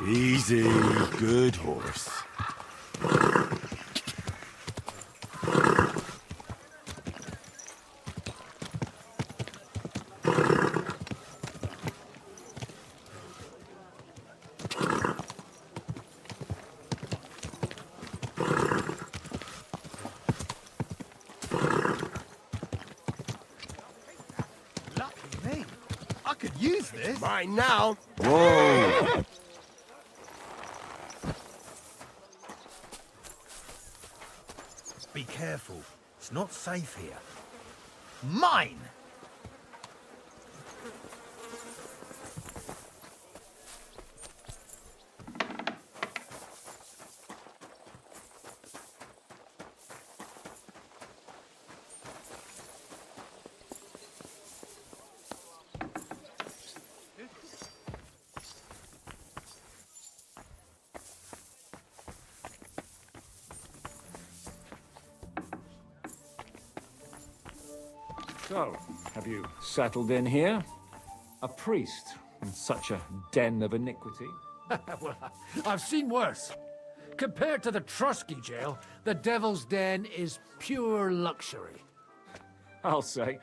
Easy, good horse. Lucky me. I could use this. Mine now. Whoa! Be careful. It's not safe here. Mine! So, have you settled in here? A priest in such a den of iniquity? Well, I've seen worse. Compared to the Trusky jail, the Devil's Den is pure luxury. I'll say.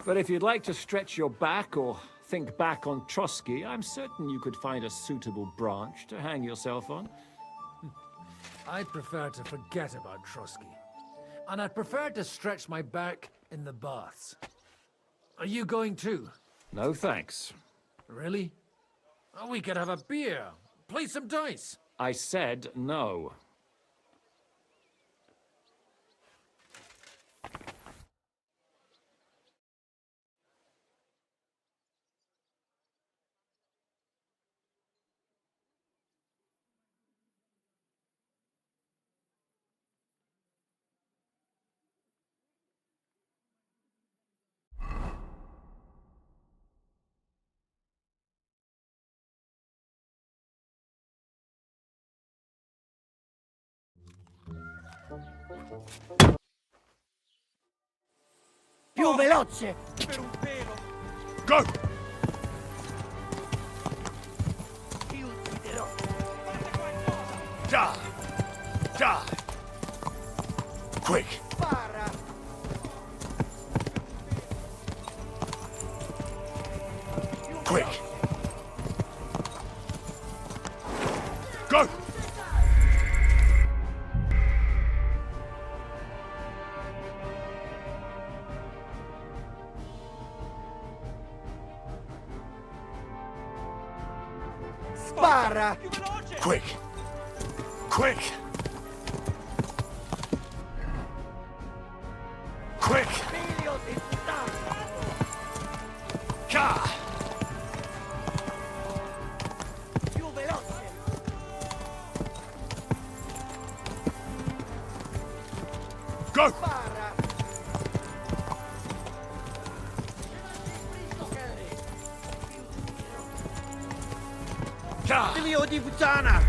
But if you'd like to stretch your back or think back on Trusky, I'm certain you could find a suitable branch to hang yourself on. I'd prefer to forget about Trusky. And I'd prefer to stretch my back in the baths. Are you going too? No thanks. Really? Oh, we could have a beer. Play some dice. I said no. Più veloce! Per un pelo. Go! Ti ucciderò! Die! Die! Quick! Spara! Quick! Go! Spara! Quick! Quick! Quick! Figlio di puttana! Ka! Più veloce! Go! Spara! Ka! Figlio di puttana!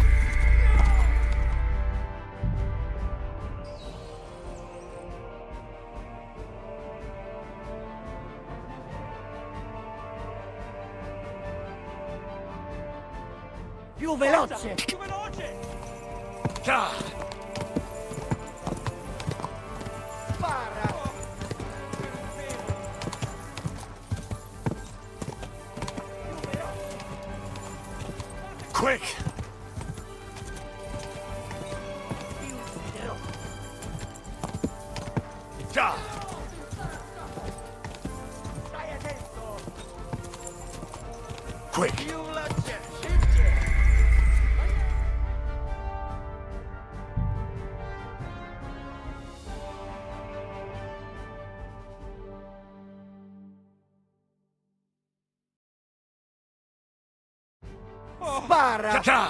Più veloce! Più veloce! Ka! Spara! Quick! Ti ucciderò! Ka! Stai attento! Quick! Più veloce! Spara! Ka!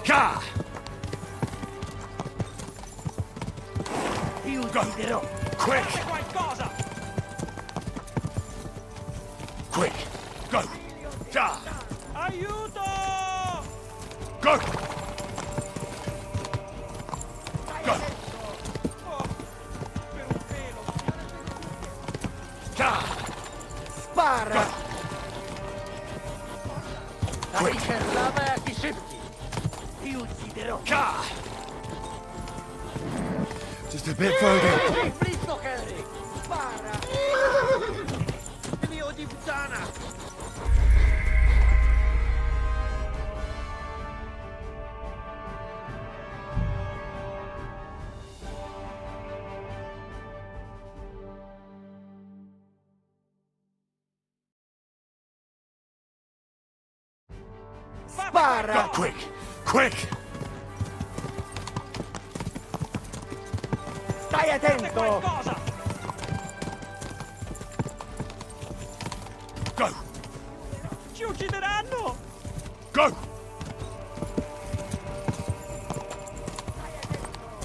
Ka! Ti ucciderò! Quick! Qualcosa! Quick! Go! Ka! Aiuto! Go! Go! Per un pelo. Ka! Spara! Quick! Lava ti szybki! Ti ucciderò. Just a bit further. Fritto, Henry! Spara! Figlio di puttana! Spara! Go, quick! Quick! Stai attento! Go! Ci uccideranno! Go!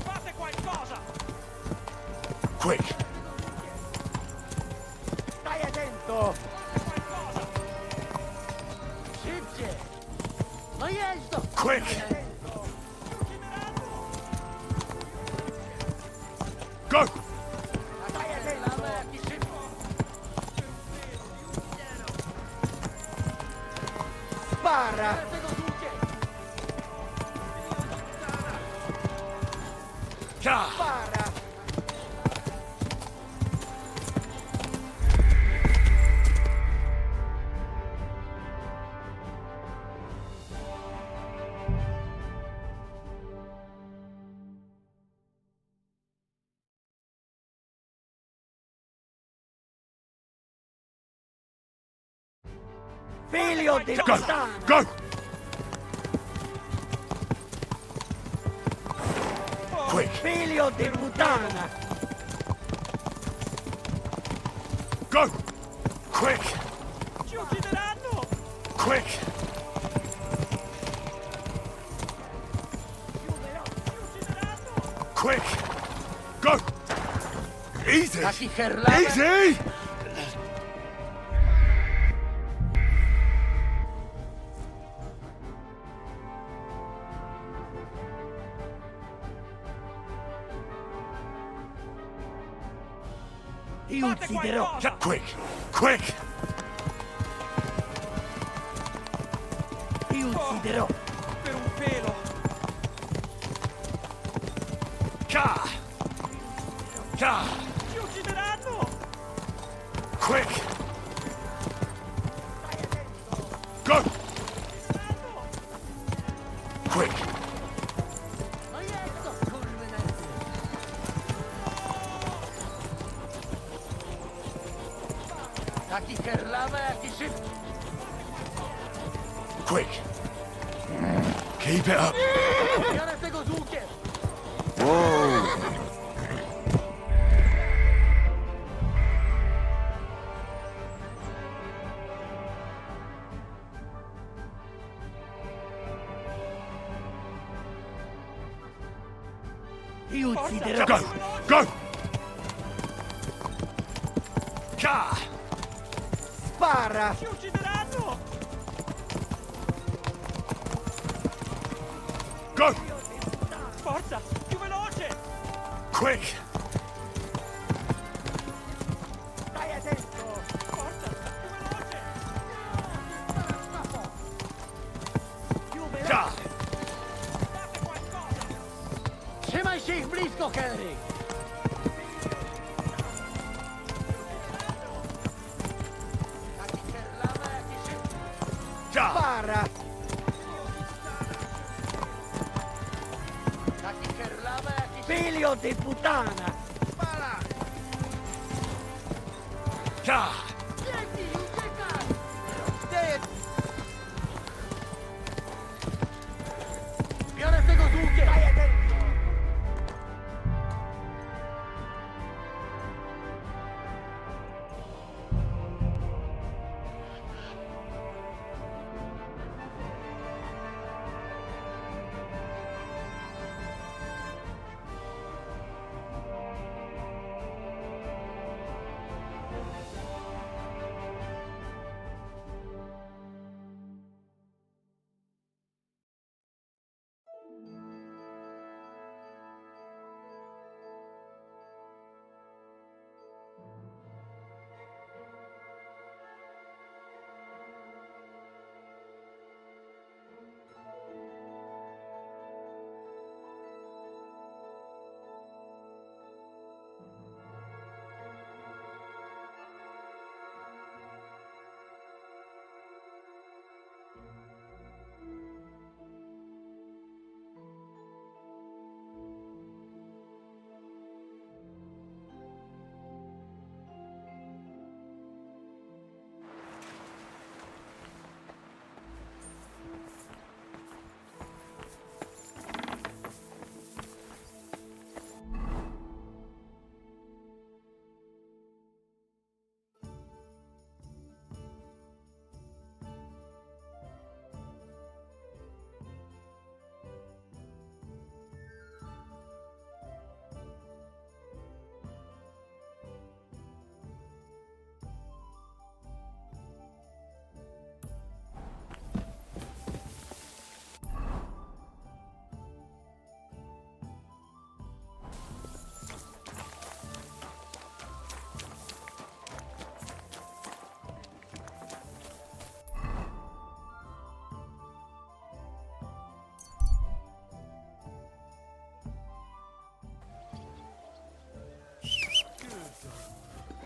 Fate qualcosa! Quick! Stai attento! Szybciej! No jedź to! Quick! Go! Stai attento! Spara! Spara! Figlio di Go! puttana! Go! Quick! Figlio di puttana! Go! Quick! Ci uccideranno! Quick! Quick! Go! Easy! Easy! Ti ucciderò! Quick! Quick! Ti ucciderò! Per un pelo! Ka! Ka! Ci uccideranno! Quick! Go! Quick! Taki kerlama, jaki szybki! Quick! Keep it up! Biorę tego z łukiem! Whoa! Ti ucciderò! Go! Go! Ka! Spara! Ci uccideranno! Go! Forza! Più veloce! Quick! Stai attento! Forza! Più veloce! Più Ka! veloce! Trzymaj się ich blisko, Henry! Taki kerlama, jaki szybki! Ka! Spara! Taki kerlama, jaki szybki! Figlio di puttana! Spara! Ka! Biegnij, uciekaj! Ty! Biorę tego z łukiem! Staj attento!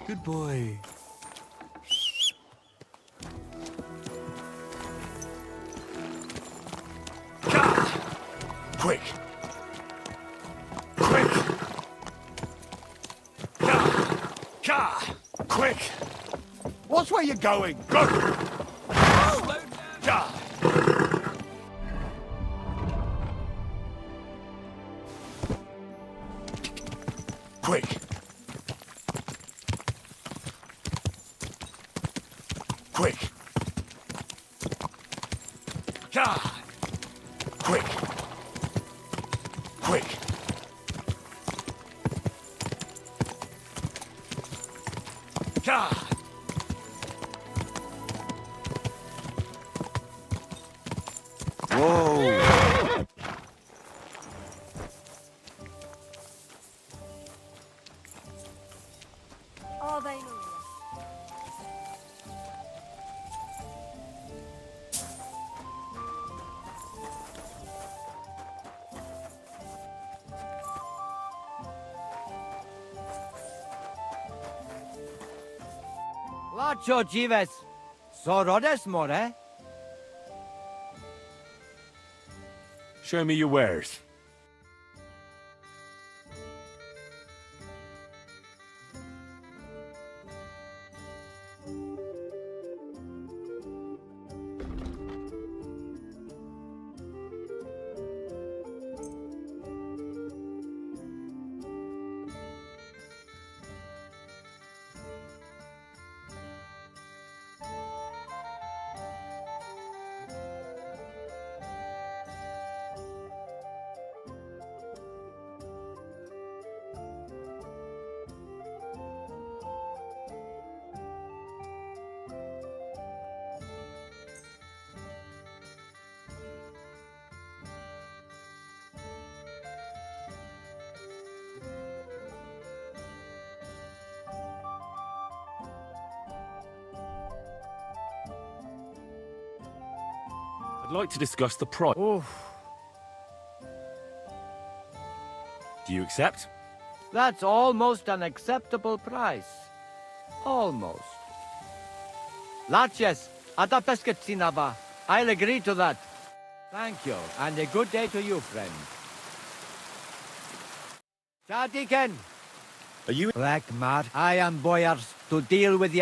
Good boy. Quick! Quick! Quick! Watch where you're going! Go! Slow down! Quick! Quick! Quick! Quick! Whoa! Alleluia. Lacho dzives. Sorodes more? Show me your wares. I'd like to discuss the price. Do you accept? That's almost an acceptable price. Almost. Laches, atapesketsinava. I'll agree to that. Thank you, and a good day to you, friend. Chadiken. Are you Black Mart? I am boyars to deal with the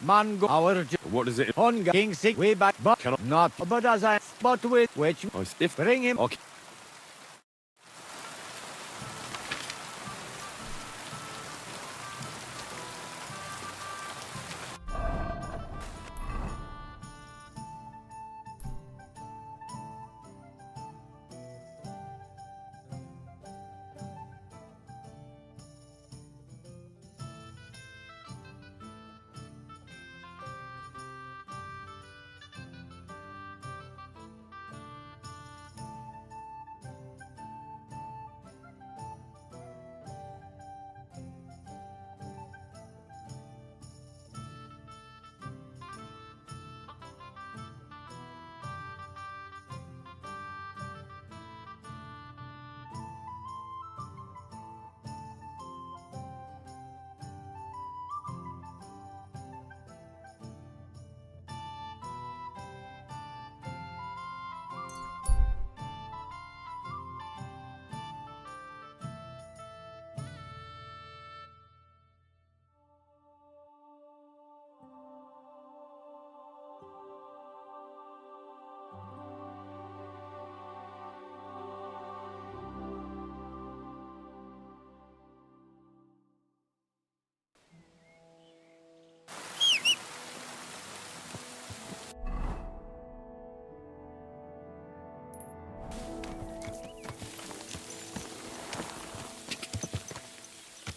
mango. Our what is it? Honga King sick way back, but Cannot not. But as I spot with which if bring him. Okay.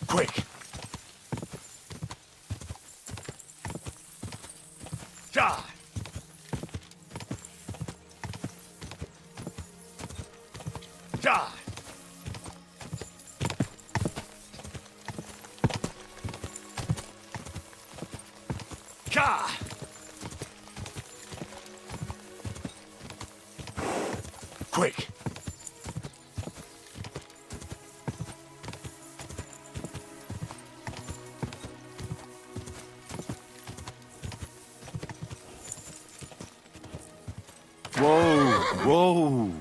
Quick! Die! Die! Die! Quick! Whoa!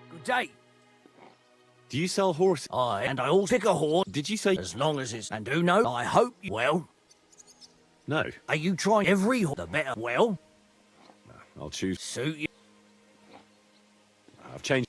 Good day. Do you sell horses? And I'll pick a horse. Did you say? As long as it's... And who knows? I hope you... Well? No. Are you trying every horse the better? Well? I'll choose. Suit you. I've changed.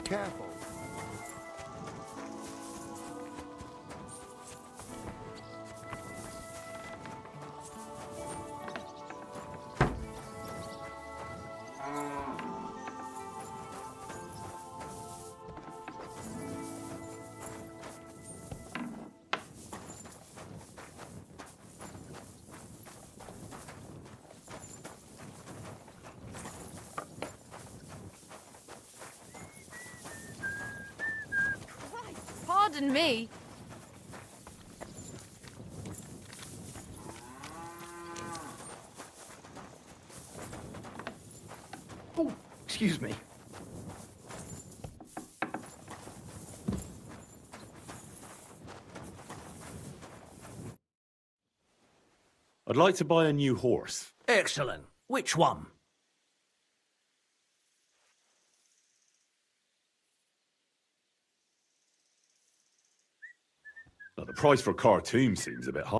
Careful. Pardon me. Oh, excuse me. I'd like to buy a new horse. Excellent. Which one? Now, the price for a cartoon seems a bit high.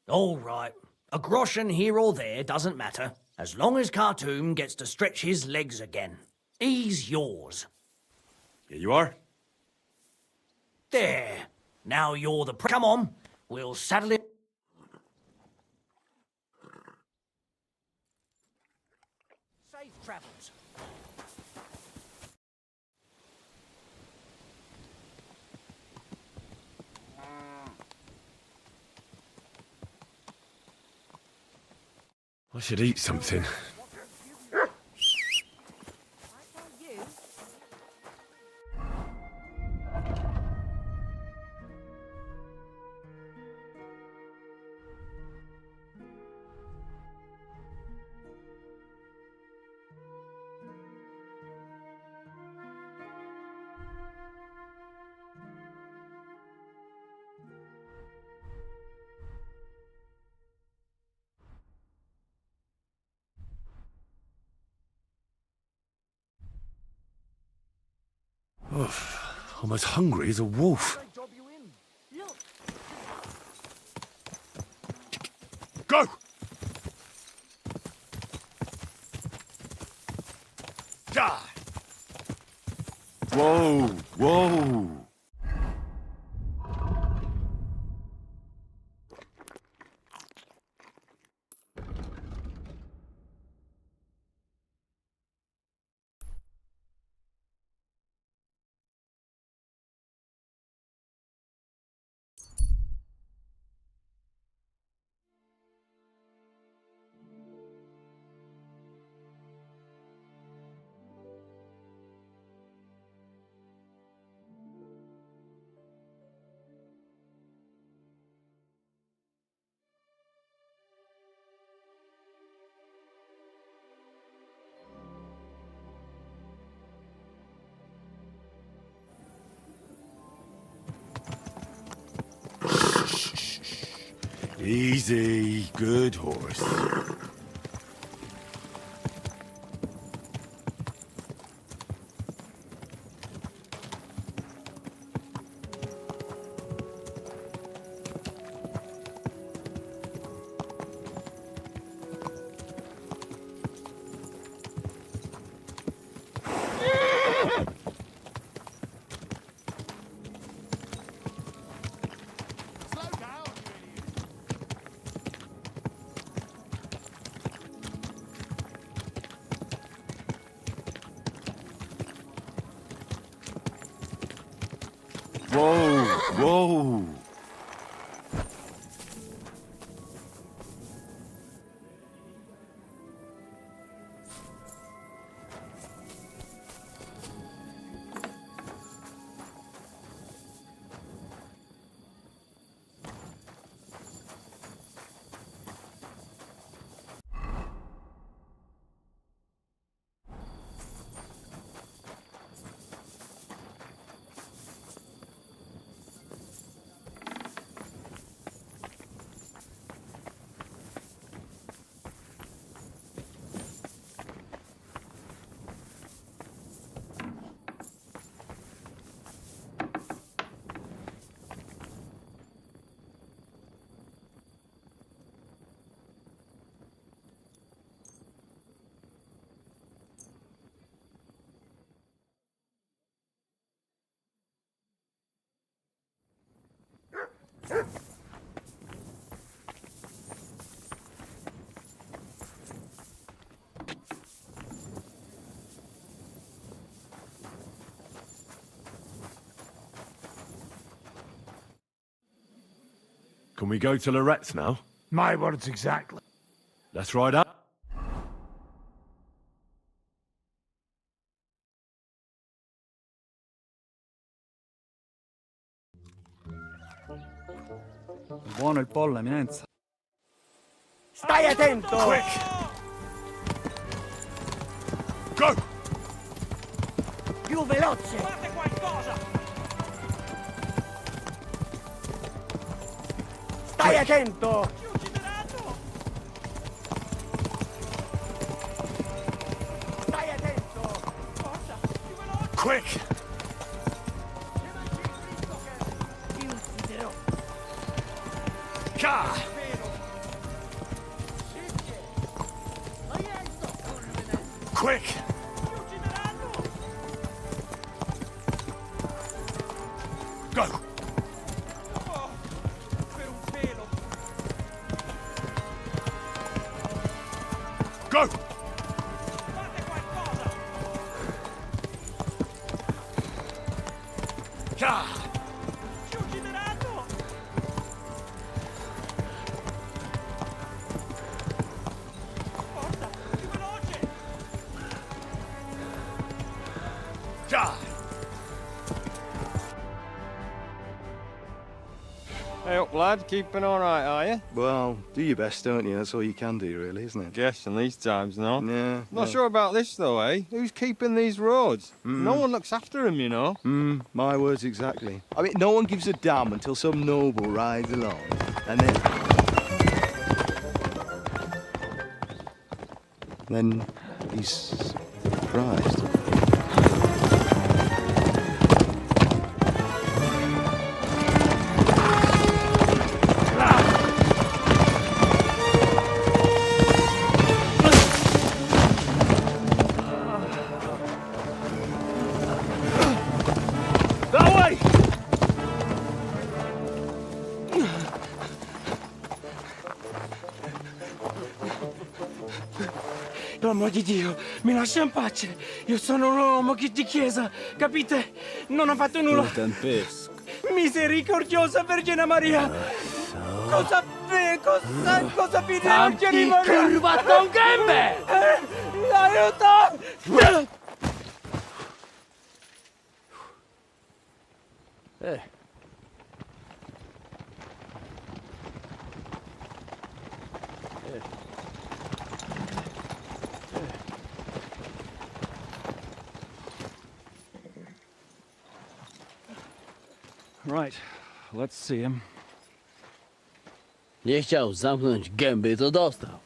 All right. A groschen here or there doesn't matter, as long as Khartoum gets to stretch his legs again. He's yours. Here you are. There. Now you're the... Come on. We'll saddle it. Safe travels. I should eat something. I'm as hungry as a wolf. Go! Die! Whoa! Whoa! Easy, good horse. Whoa, whoa. Can we go to Lorette's now? My words exactly. Let's ride up. Buono il pollo, eminenza. Stai attento! Quick! Go! Più veloce! Fate qualcosa! Stai attento! Ci uccideranno! Stai attento! Forza, più veloce! Quick! Ti ucciderò! Ka! Quick! Ci uccideranno! Go! Oh, per un pelo! Go! Fate qualcosa! Ka! Ci uccideranno! Forza, più veloce! Ka! Hey up, lad. Keeping all right, are you? Well, do your best, don't you? That's all you can do, really, isn't it? Guess in these times, no? Yeah. Not sure about this, though, eh? Who's keeping these roads? No one looks after them, you know. My words exactly. I mean, no one gives a damn until some noble rides along, and then he's surprised. L'uomo di Dio, mi lascia in pace. Io sono un uomo di chiesa, capite? Non ho fatto nulla. Tempesco. Misericordiosa Vergine Maria! Cosa fine Vergine Maria? Curvato un gambe! Aiuto! Right, let's see him. Nie chciał zamknąć gęby, to dostał.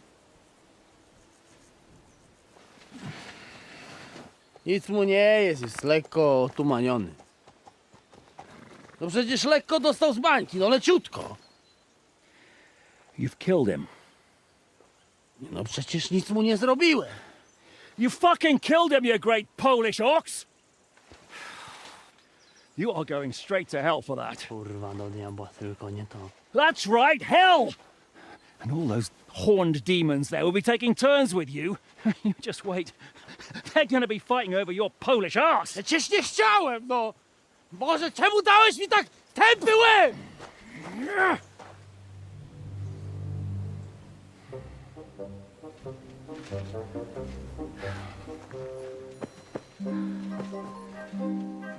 Nic mu nie jest lekko otumaniony. No przecież lekko dostał z bańki, no leciutko. You've killed him. No przecież nic mu nie zrobiłem. You fucking killed him, you great Polish ox! You are going straight to hell for that. Kurwa, do diabła, tylko nie to. That's right, hell! And all those horned demons there will be taking turns with you. You just wait. They're gonna be fighting over your Polish ass. Przecież nie chciałem, no! Boże, czemu dałeś mi tak tępy łeb?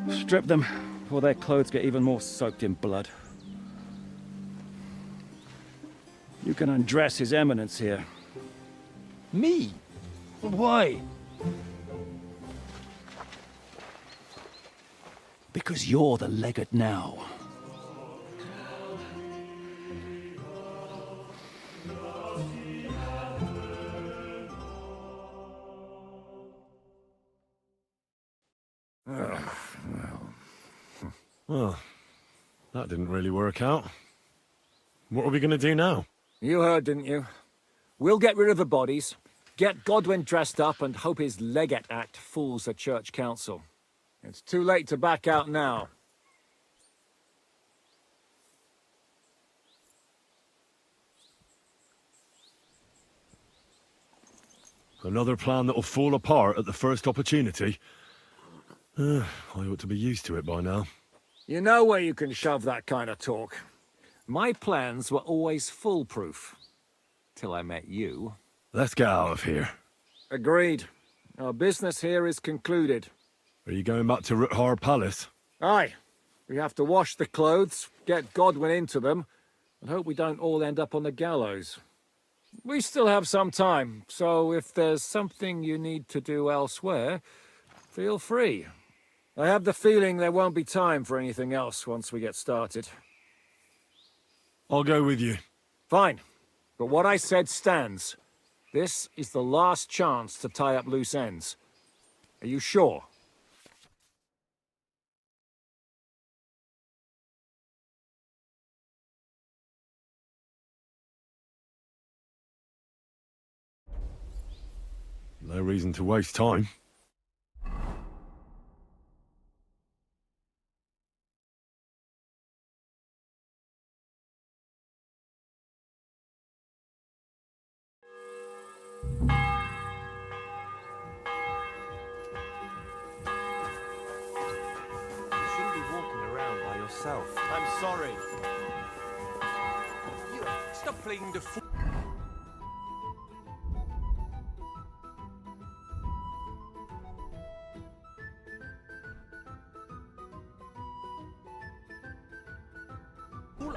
Strip them, or their clothes get even more soaked in blood. You can undress His Eminence here. Me? Why? Because you're the legate now. Well, that didn't really work out. What are we going to do now? You heard, didn't you? We'll get rid of the bodies, get Godwin dressed up, and hope his Legate Act fools the Church Council. It's too late to back out now. Another plan that'll fall apart at the first opportunity? I ought to be used to it by now. You know where you can shove that kind of talk. My plans were always foolproof. Till I met you. Let's get out of here. Agreed. Our business here is concluded. Are you going back to Ruthar Palace? Aye. We have to wash the clothes, get Godwin into them, and hope we don't all end up on the gallows. We still have some time, so if there's something you need to do elsewhere, feel free. I have the feeling there won't be time for anything else once we get started. I'll go with you. Fine. But what I said stands. This is the last chance to tie up loose ends. Are you sure? No reason to waste time. I'm sorry. Stop playing the fool.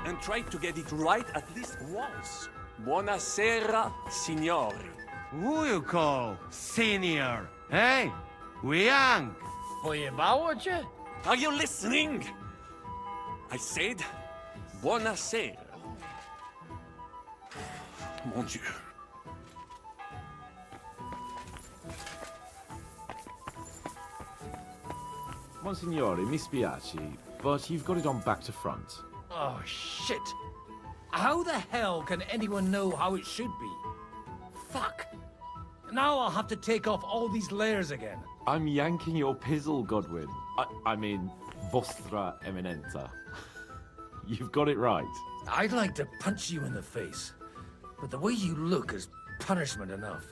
And try to get it right at least once. Buonasera, signori. Who you call senior? Hey, we young. Pojebało cię? Are you listening? I said, buonasera. Mon Dieu. Monsignore, mi spiace, but you've got it on back to front. Oh, shit. How the hell can anyone know how it should be? Fuck. Now I'll have to take off all these layers again. I'm yanking your pizzle, Godwin. I mean, vostra eminenta. You've got it right. I'd like to punch you in the face, but the way you look is punishment enough.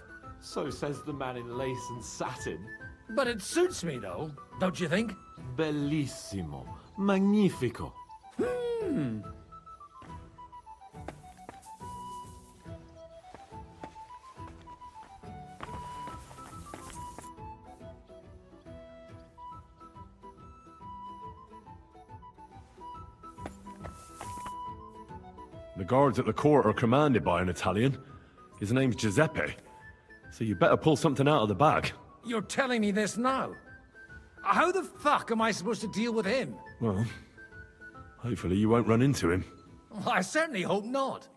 So says the man in lace and satin. But it suits me, though, don't you think? Bellissimo. Magnifico. The guards at the court are commanded by an Italian. His name's Giuseppe. So you better pull something out of the bag. You're telling me this now? How the fuck am I supposed to deal with him? Well, hopefully you won't run into him. Well, I certainly hope not.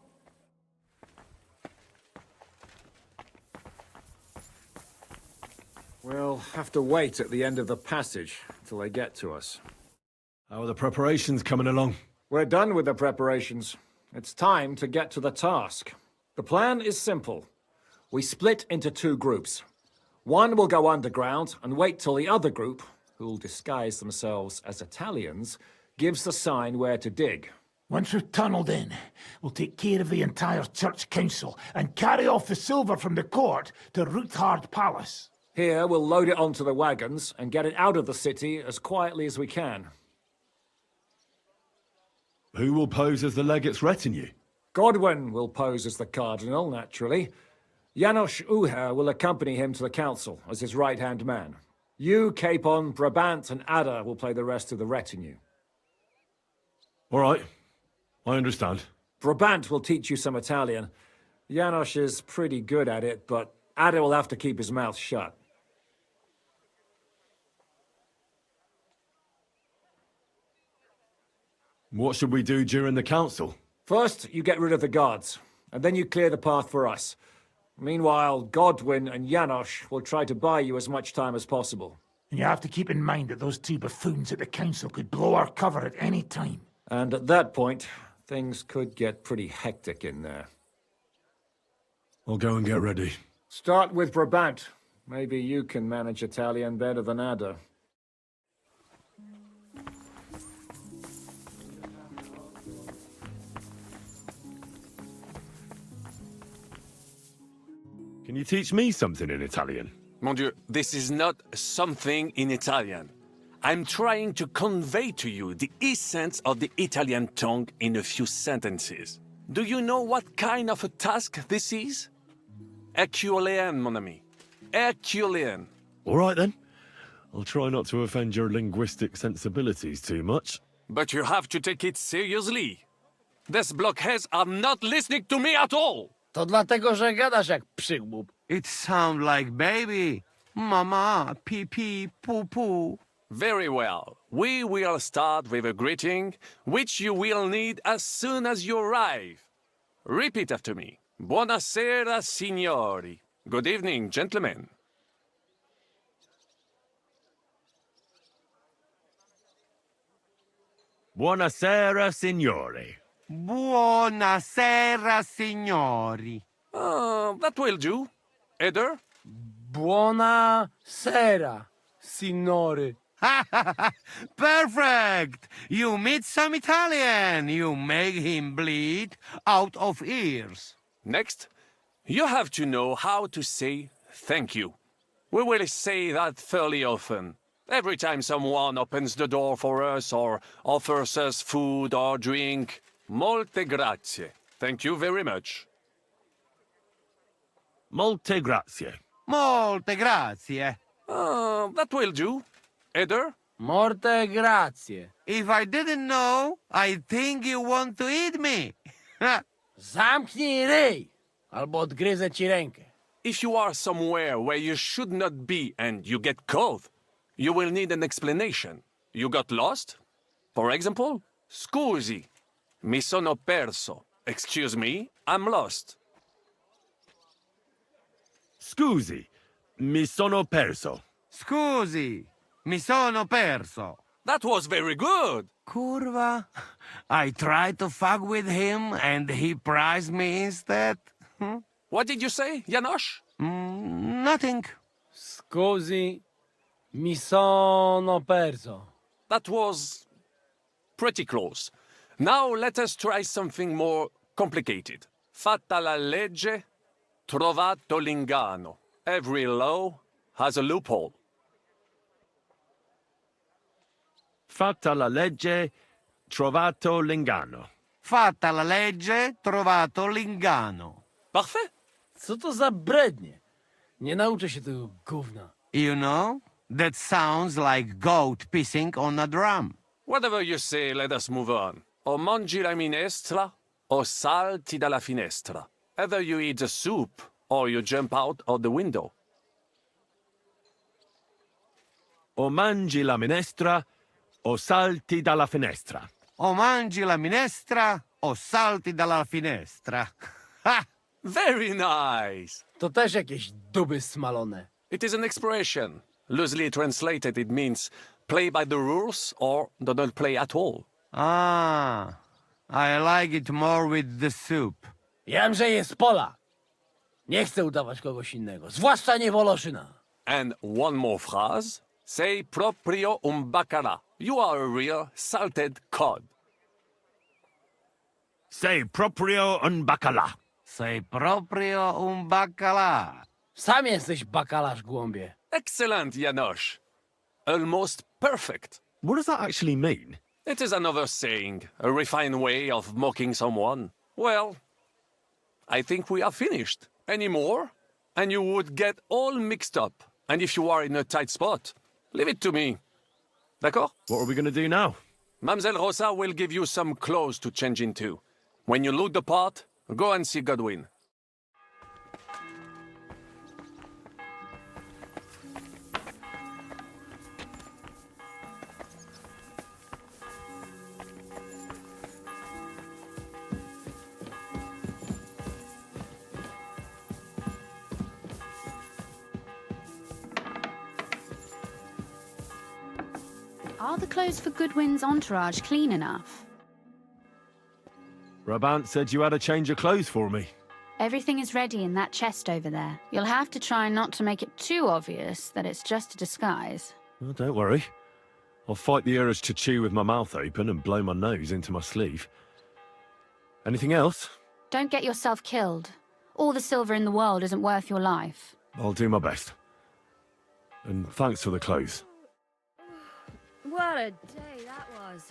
We'll have to wait at the end of the passage till they get to us. How are the preparations coming along? We're done with the preparations. It's time to get to the task. The plan is simple. We split into two groups. One will go underground and wait till the other group, who'll disguise themselves as Italians, gives the sign where to dig. Once we've tunneled in, we'll take care of the entire church council and carry off the silver from the court to Ruthard Palace. Here, we'll load it onto the wagons and get it out of the city as quietly as we can. Who will pose as the legate's retinue? Godwin will pose as the cardinal, naturally. Janos Uher will accompany him to the council as his right-hand man. You, Capon, Brabant, and Ada will play the rest of the retinue. All right. I understand. Brabant will teach you some Italian. Janos is pretty good at it, but Ada will have to keep his mouth shut. What should we do during the council? First, you get rid of the guards, and then you clear the path for us. Meanwhile, Godwin and Janos will try to buy you as much time as possible. And you have to keep in mind that those two buffoons at the council could blow our cover at any time. And at that point, things could get pretty hectic in there. I'll go and get ready. Start with Brabant. Maybe you can manage Italian better than Ada. Can you teach me something in Italian? Mon Dieu, this is not something in Italian. I'm trying to convey to you the essence of the Italian tongue in a few sentences. Do you know what kind of a task this is? Herculean, mon ami. Herculean. All right, then. I'll try not to offend your linguistic sensibilities too much. But you have to take it seriously. These blockheads are not listening to me at all. To dlatego, że gadasz jak przygłup. It sounds like baby. Mama, pee pee, poo poo. Very well. We will start with a greeting, which you will need as soon as you arrive. Repeat after me. Buonasera, signori. Good evening, gentlemen. Buonasera, signori. Buonasera, signori. That will do. Eder? Buonasera, signore. Perfect! You meet some Italian. You make him bleed out of ears. Next, you have to know how to say thank you. We will say that fairly often. Every time someone opens the door for us or offers us food or drink. Molte grazie. Thank you very much. Molte grazie. Molte grazie. That will do. Eder? Morte grazie. If I didn't know, I think you want to eat me. Zamknij ryj, albo odgryzę ci rękę. If you are somewhere where you should not be and you get caught, you will need an explanation. You got lost? For example, scusi, mi sono perso. Excuse me, I'm lost. Scusi, mi sono perso. Scusi, mi sono perso. That was very good. Curva. I tried to fuck with him and he prized me instead. What did you say, Janos? Nothing. Scusi, mi sono perso. That was pretty close. Now let us try something more complicated. Fatta la legge, trovato l'inganno. Every law has a loophole. Fatta la legge, trovato l'ingano. Fatta la legge, trovato l'ingano. Parfait. Co to za brednie? Nie nauczę się tego gówna. You know, that sounds like goat pissing on a drum. Whatever you say, let us move on. O mangi la minestra, o salti dalla finestra. Either you eat the soup, or you jump out of the window. O mangi la minestra, o salti dalla finestra. O mangi la minestra, o salti dalla finestra. Ha! Very nice. To też jakieś duby smalone. It is an expression. Loosely translated, it means play by the rules or do not play at all. Ah, I like it more with the soup. Jamże jest Polak. Nie chcę udawać kogoś innego, zwłaszcza nie Woloszyna. And one more phrase. Sei proprio un bacala. You are a real salted cod. Sei proprio un bacala. Sei proprio un baccalà. Sam jesteś bakalarz, głąbie. Excellent, Janosch. Almost perfect. What does that actually mean? It is another saying, a refined way of mocking someone. Well, I think we are finished. Any more? And you would get all mixed up. And if you are in a tight spot, leave it to me. D'accord? What are we going to do now? Mamselle Rosa will give you some clothes to change into. When you look the part, go and see Godwin. Are the clothes for Goodwin's entourage clean enough? Brabant said you had a change of clothes for me. Everything is ready in that chest over there. You'll have to try not to make it too obvious that it's just a disguise. Oh, don't worry. I'll fight the urge to chew with my mouth open and blow my nose into my sleeve. Anything else? Don't get yourself killed. All the silver in the world isn't worth your life. I'll do my best. And thanks for the clothes. What a day that was.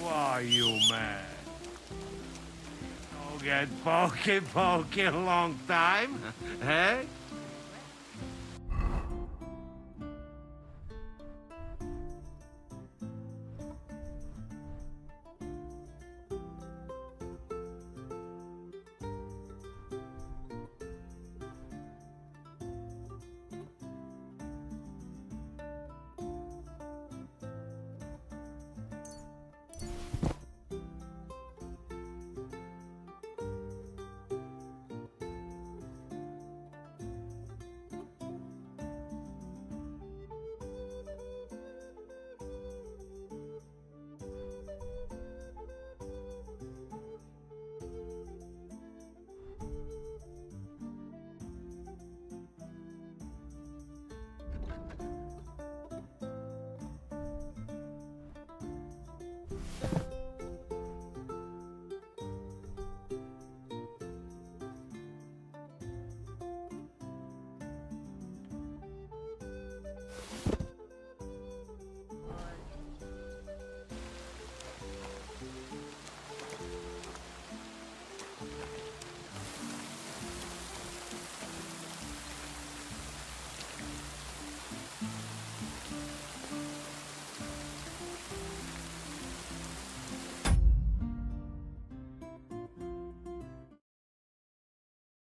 Why, you man? Don't get pokey a long time, eh?